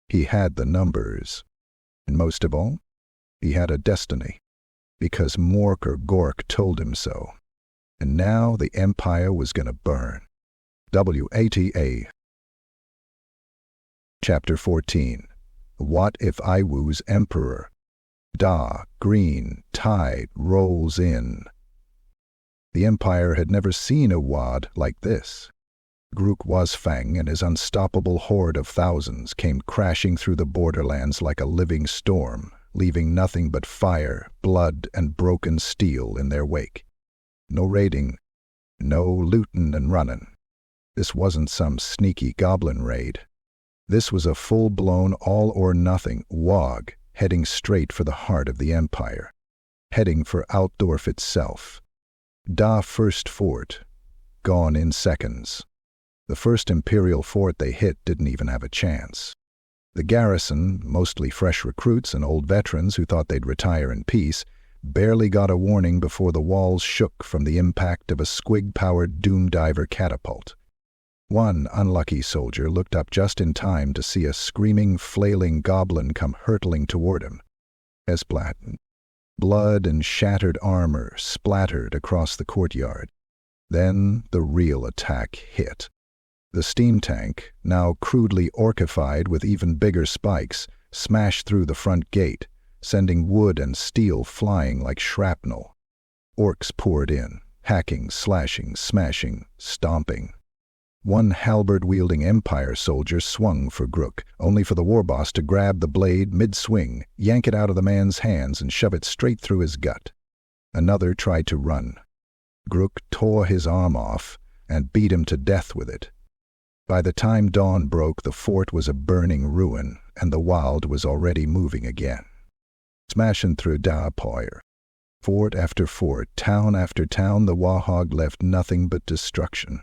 He had the numbers. And most of all, he had a destiny. because Mork or Gork told him so. And now the Empire was gonna burn. WATA. Chapter 14. What if I was Emperor? Da, green, tide rolls in. The Empire had never seen a wad like this. Grukk Wazfang and his unstoppable horde of thousands came crashing through the borderlands like a living storm, leaving nothing but fire, blood, and broken steel in their wake. No raiding, no lootin' and runnin'. This wasn't some sneaky goblin raid. This was a full-blown all-or-nothing Waaagh heading straight for the heart of the Empire, heading for Altdorf itself. Da first fort, gone in seconds. The first Imperial fort they hit didn't even have a chance. The garrison, mostly fresh recruits and old veterans who thought they'd retire in peace, barely got a warning before the walls shook from the impact of a squig-powered doom diver catapult. One unlucky soldier looked up just in time to see a screaming, flailing goblin come hurtling toward him. Esplat. Blood and shattered armor splattered across the courtyard. Then the real attack hit. The steam tank, now crudely orcified with even bigger spikes, smashed through the front gate, sending wood and steel flying like shrapnel. Orcs poured in, hacking, slashing, smashing, stomping. One halberd-wielding Empire soldier swung for Grukk, only for the Warboss to grab the blade mid-swing, yank it out of the man's hands, and shove it straight through his gut. Another tried to run. Grukk tore his arm off and beat him to death with it. By the time dawn broke, the fort was a burning ruin, and the wild was already moving again. Smashing through Dwarf. Fort after fort, town after town, the Waaagh left nothing but destruction.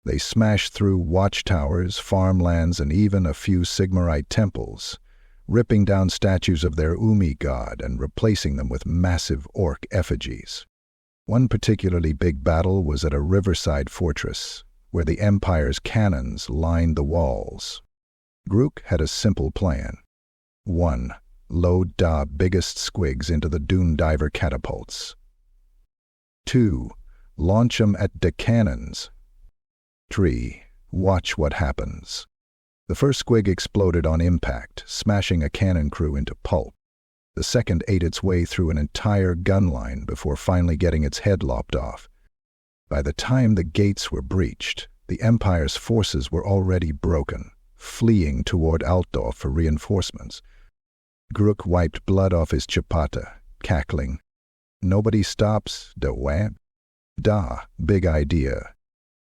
They smashed through watchtowers, farmlands, and even a few Sigmarite temples, ripping down statues of their Umi god and replacing them with massive orc effigies. One particularly big battle was at a riverside fortress, where the Empire's cannons lined the walls. Grukk had a simple plan. 1. Load da biggest squigs into the Doom Diver catapults. 2. Launch 'em at da cannons. 3. Watch what happens. The first squig exploded on impact, smashing a cannon crew into pulp. The second ate its way through an entire gun line before finally getting its head lopped off. By the time the gates were breached, the Empire's forces were already broken, fleeing toward Altdorf for reinforcements. Grukk wiped blood off his chapata, cackling. Nobody stops da wab? Da, big idea.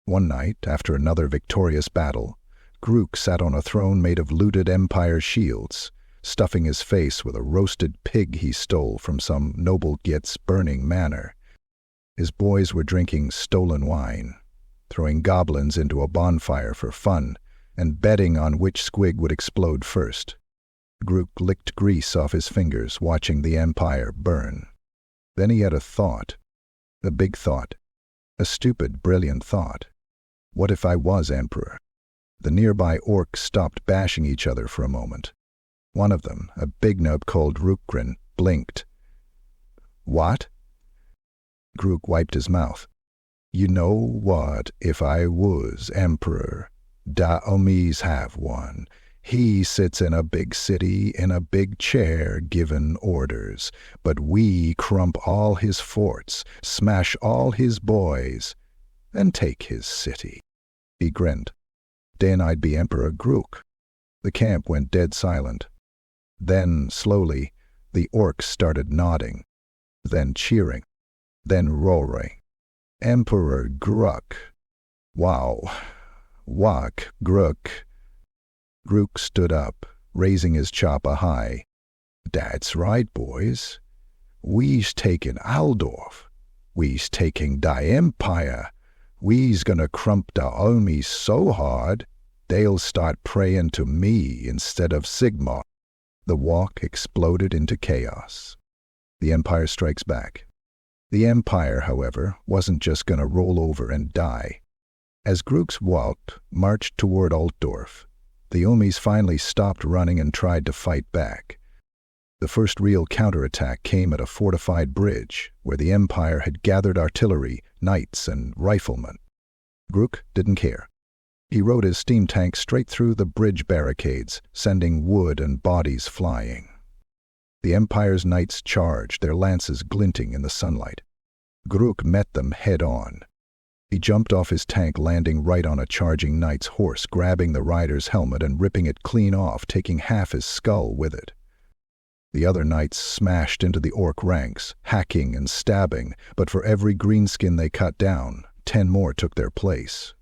One night, after another victorious battle, Grukk sat on a throne made of looted Empire shields, stuffing his face with a roasted pig he stole from some noble Git's burning manor. His boys were drinking stolen wine, throwing goblins into a bonfire for fun, and betting on which squig would explode first. Grukk licked grease off his fingers, watching the Empire burn. Then he had a thought. A big thought. A stupid, brilliant thought. What if I was Emperor? The nearby orcs stopped bashing each other for a moment. One of them, a big nub called Rukgrin, blinked. What? Grukk wiped his mouth. You know what if I was Emperor? Da Omis have one. He sits in a big city in a big chair giving orders, but we crump all his forts, smash all his boys, and take his city. He grinned. Then I'd be Emperor Grukk. The camp went dead silent. Then, slowly, the orcs started nodding, then cheering, then roaring. Emperor Grukk. Wow. Waaagh, Grukk. Grukk stood up, raising his chopper high. That's right, boys. We's taking Altdorf. We's taking da Empire. We's gonna crump da Omis so hard, they'll start praying to me instead of Sigmar. The walk exploded into chaos. The Empire strikes back. The Empire, however, wasn't just gonna roll over and die. As Grooks walked, marched toward Altdorf, the Omis finally stopped running and tried to fight back. The first real counterattack came at a fortified bridge, where the Empire had gathered artillery, knights, and riflemen. Grukk didn't care. He rode his steam tank straight through the bridge barricades, sending wood and bodies flying. The Empire's knights charged, their lances glinting in the sunlight. Grukk met them head-on. He jumped off his tank, landing right on a charging knight's horse, grabbing the rider's helmet and ripping it clean off, taking half his skull with it. The other knights smashed into the orc ranks, hacking and stabbing, but for every greenskin they cut down, 10 more took their place.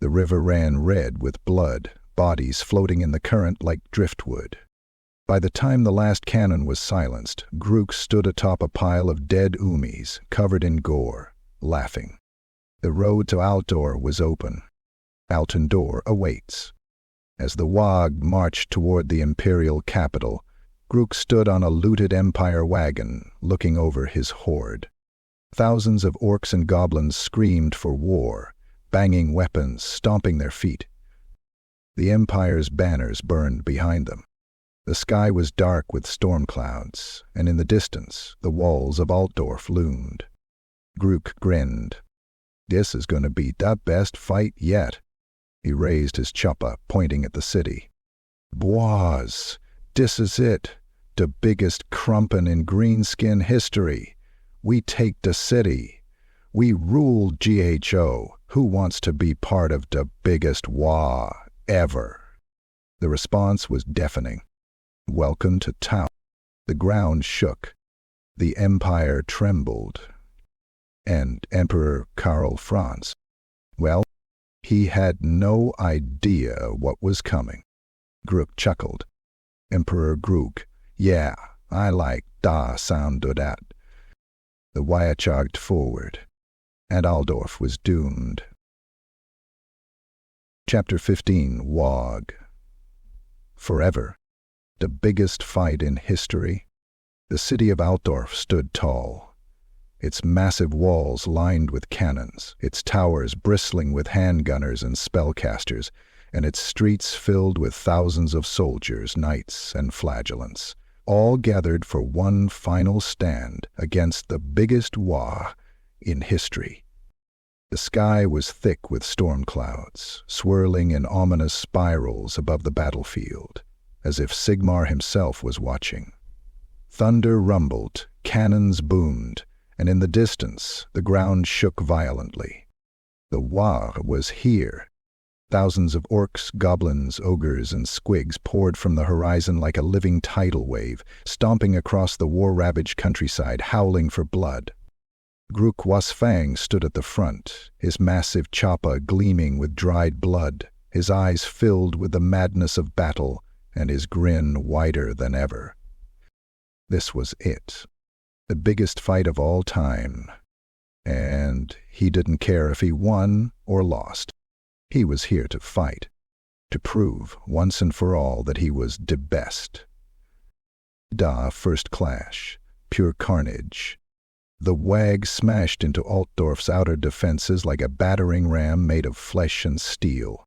The river ran red with blood, bodies floating in the current like driftwood. By the time the last cannon was silenced, Grooks stood atop a pile of dead Umis, covered in gore, laughing. The road to Altdorf was open. Altdorf awaits. As the Waaagh marched toward the imperial capital, Grukk stood on a looted Empire wagon, looking over his horde. Thousands of orcs and goblins screamed for war, banging weapons, stomping their feet. The Empire's banners burned behind them. The sky was dark with storm clouds, and in the distance, the walls of Altdorf loomed. Grukk grinned. This is going to be the best fight yet. He raised his chopper, pointing at the city. Boys, this is it. The biggest crumpin' in greenskin history. We take the city. We rule GHO. Who wants to be part of the biggest Waaagh ever? The response was deafening. Welcome to town. The ground shook. The Empire trembled. And Emperor Karl Franz, well, he had no idea what was coming. Grukk chuckled. Emperor Grukk, yeah, I like da sound of that. The wire charged forward, and Altdorf was doomed. Chapter 15, Waaagh. Forever. The biggest fight in history. The city of Altdorf stood tall. Its massive walls lined with cannons, its towers bristling with handgunners and spellcasters, and its streets filled with thousands of soldiers, knights, and flagellants, all gathered for one final stand against the biggest Waaagh in history. The sky was thick with storm clouds, swirling in ominous spirals above the battlefield, as if Sigmar himself was watching. Thunder rumbled, cannons boomed, and in the distance the ground shook violently. The Waaagh was here. Thousands of orcs, goblins, ogres, and squigs poured from the horizon like a living tidal wave, stomping across the war-ravaged countryside, howling for blood. Grukk Wazfang stood at the front, his massive chopper gleaming with dried blood, his eyes filled with the madness of battle, and his grin wider than ever. This was it. The biggest fight of all time. And he didn't care if he won or lost. He was here to fight, to prove once and for all that he was the best. First clash, pure carnage. The Waaagh smashed into Altdorf's outer defenses like a battering ram made of flesh and steel.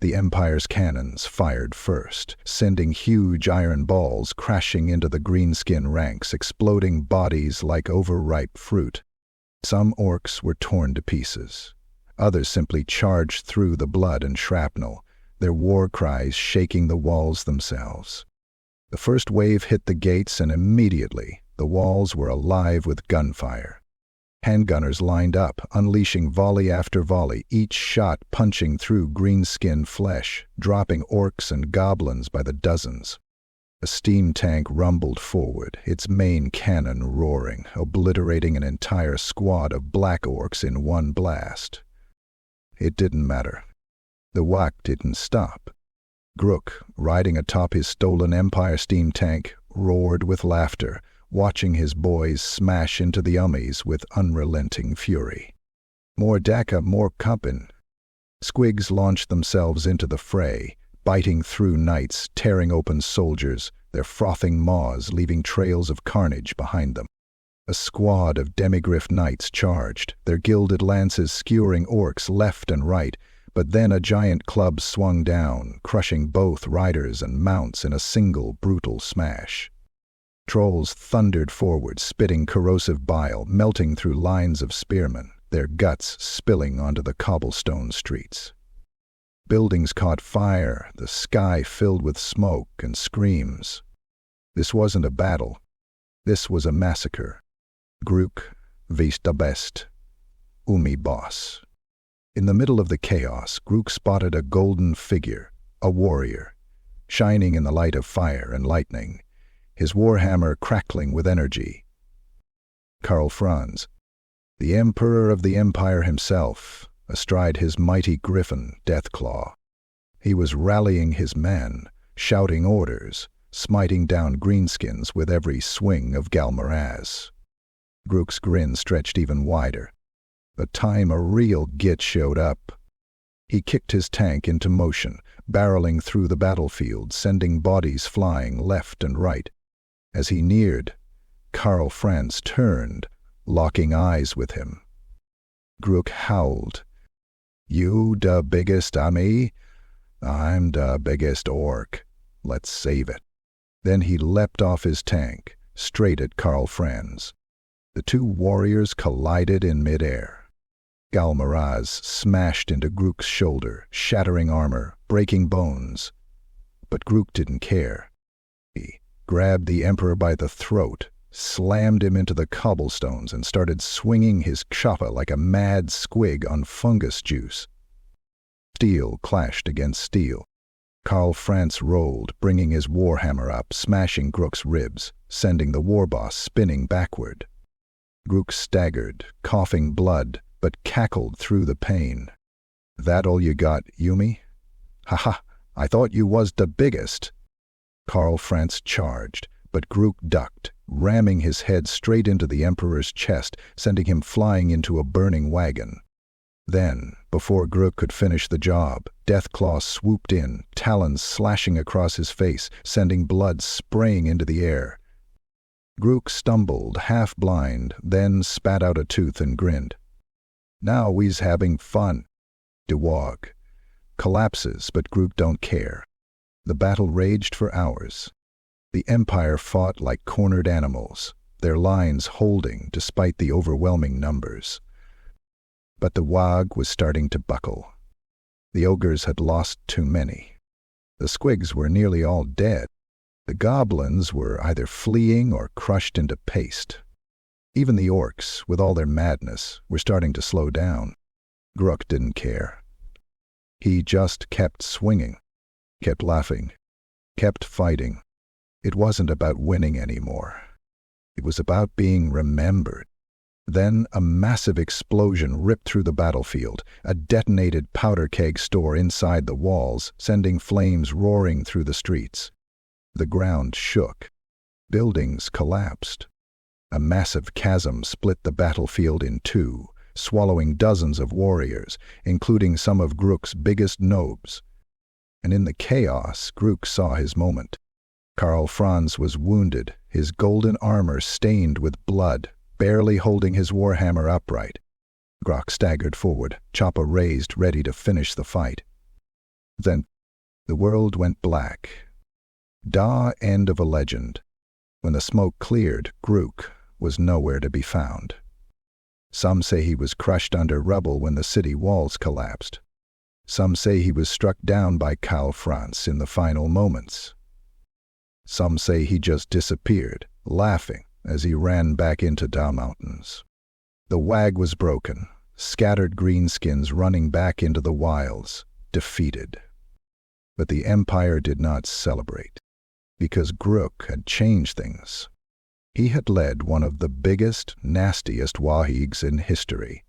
The Empire's cannons fired first, sending huge iron balls crashing into the greenskin ranks, exploding bodies like overripe fruit. Some orcs were torn to pieces. Others simply charged through the blood and shrapnel, their war cries shaking the walls themselves. The first wave hit the gates, and immediately the walls were alive with gunfire. Handgunners lined up, unleashing volley after volley, each shot punching through greenskin flesh, dropping orcs and goblins by the dozens. A steam tank rumbled forward, its main cannon roaring, obliterating an entire squad of black orcs in one blast. It didn't matter. The Waaagh didn't stop. Grukk, riding atop his stolen Empire steam tank, roared with laughter, watching his boys smash into the Ummies with unrelenting fury. More Daka, more Kumpin. Squigs launched themselves into the fray, biting through knights, tearing open soldiers, their frothing maws leaving trails of carnage behind them. A squad of demigryph knights charged, their gilded lances skewering orcs left and right, but then a giant club swung down, crushing both riders and mounts in a single brutal smash. Trolls thundered forward, spitting corrosive bile, melting through lines of spearmen, their guts spilling onto the cobblestone streets. Buildings caught fire, the sky filled with smoke and screams. This wasn't a battle. This was a massacre. Grukk Wazfang, boss. In the middle of the chaos, Grukk spotted a golden figure, a warrior, shining in the light of fire and lightning, his warhammer crackling with energy. Karl Franz, the emperor of the empire himself, astride his mighty griffin, Deathclaw. He was rallying his men, shouting orders, smiting down Greenskins with every swing of Galmaraz. Grukk's grin stretched even wider. The time a real git showed up. He kicked his tank into motion, barreling through the battlefield, sending bodies flying left and right. As he neared, Karl Franz turned, locking eyes with him. Grukk howled. "You the biggest army? I'm the biggest orc. Let's save it." Then he leapt off his tank, straight at Karl Franz. The two warriors collided in midair. Galmaraz smashed into Grukk's shoulder, shattering armor, breaking bones. But Grukk didn't care. He grabbed the Emperor by the throat, slammed him into the cobblestones, and started swinging his choppa like a mad squig on fungus juice. Steel clashed against steel. Karl Franz rolled, bringing his warhammer up, smashing Grukk's ribs, sending the Warboss spinning backward. Grukk staggered, coughing blood, but cackled through the pain. "That all you got, Yumi? Ha! I thought you was the biggest." Karl Franz charged, but Grukk ducked, ramming his head straight into the Emperor's chest, sending him flying into a burning wagon. Then, before Grukk could finish the job, Deathclaw swooped in, talons slashing across his face, sending blood spraying into the air. Grukk stumbled, half-blind, then spat out a tooth and grinned. "Now we's having fun." Waaagh collapses, but Grukk don't care. The battle raged for hours. The Empire fought like cornered animals, their lines holding despite the overwhelming numbers. But the Waaagh was starting to buckle. The ogres had lost too many. The squigs were nearly all dead. The goblins were either fleeing or crushed into paste. Even the orcs, with all their madness, were starting to slow down. Grukk didn't care. He just kept swinging, kept laughing, kept fighting. It wasn't about winning anymore. It was about being remembered. Then a massive explosion ripped through the battlefield, a detonated powder keg store inside the walls, sending flames roaring through the streets. The ground shook. Buildings collapsed. A massive chasm split the battlefield in two, swallowing dozens of warriors, including some of Grukk's biggest nobs. And in the chaos, Grukk saw his moment. Karl Franz was wounded, his golden armor stained with blood, barely holding his warhammer upright. Grukk staggered forward, choppa raised, ready to finish the fight. Then the world went black. End of a legend. When the smoke cleared, Grukk was nowhere to be found. Some say he was crushed under rubble when the city walls collapsed. Some say he was struck down by Karl Franz in the final moments. Some say he just disappeared, laughing as he ran back into Da Mountains. The Waaagh was broken, scattered Greenskins running back into the wilds, defeated. But the Empire did not celebrate, because Grukk had changed things. He had led one of the biggest, nastiest Waaghs in history.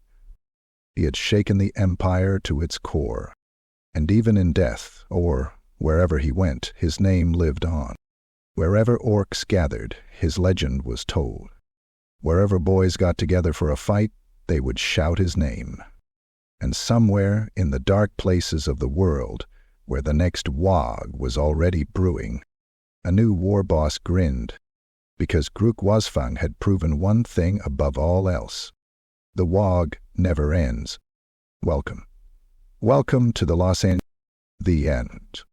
He had shaken the Empire to its core, and even in death, or wherever he went, his name lived on. Wherever orcs gathered, his legend was told. Wherever boys got together for a fight, they would shout his name. And somewhere in the dark places of the world, where the next Waaagh was already brewing, a new warboss grinned, because Grukk Wazfang had proven one thing above all else. The Waaagh never ends. Welcome. Welcome to the Los Angeles. The end.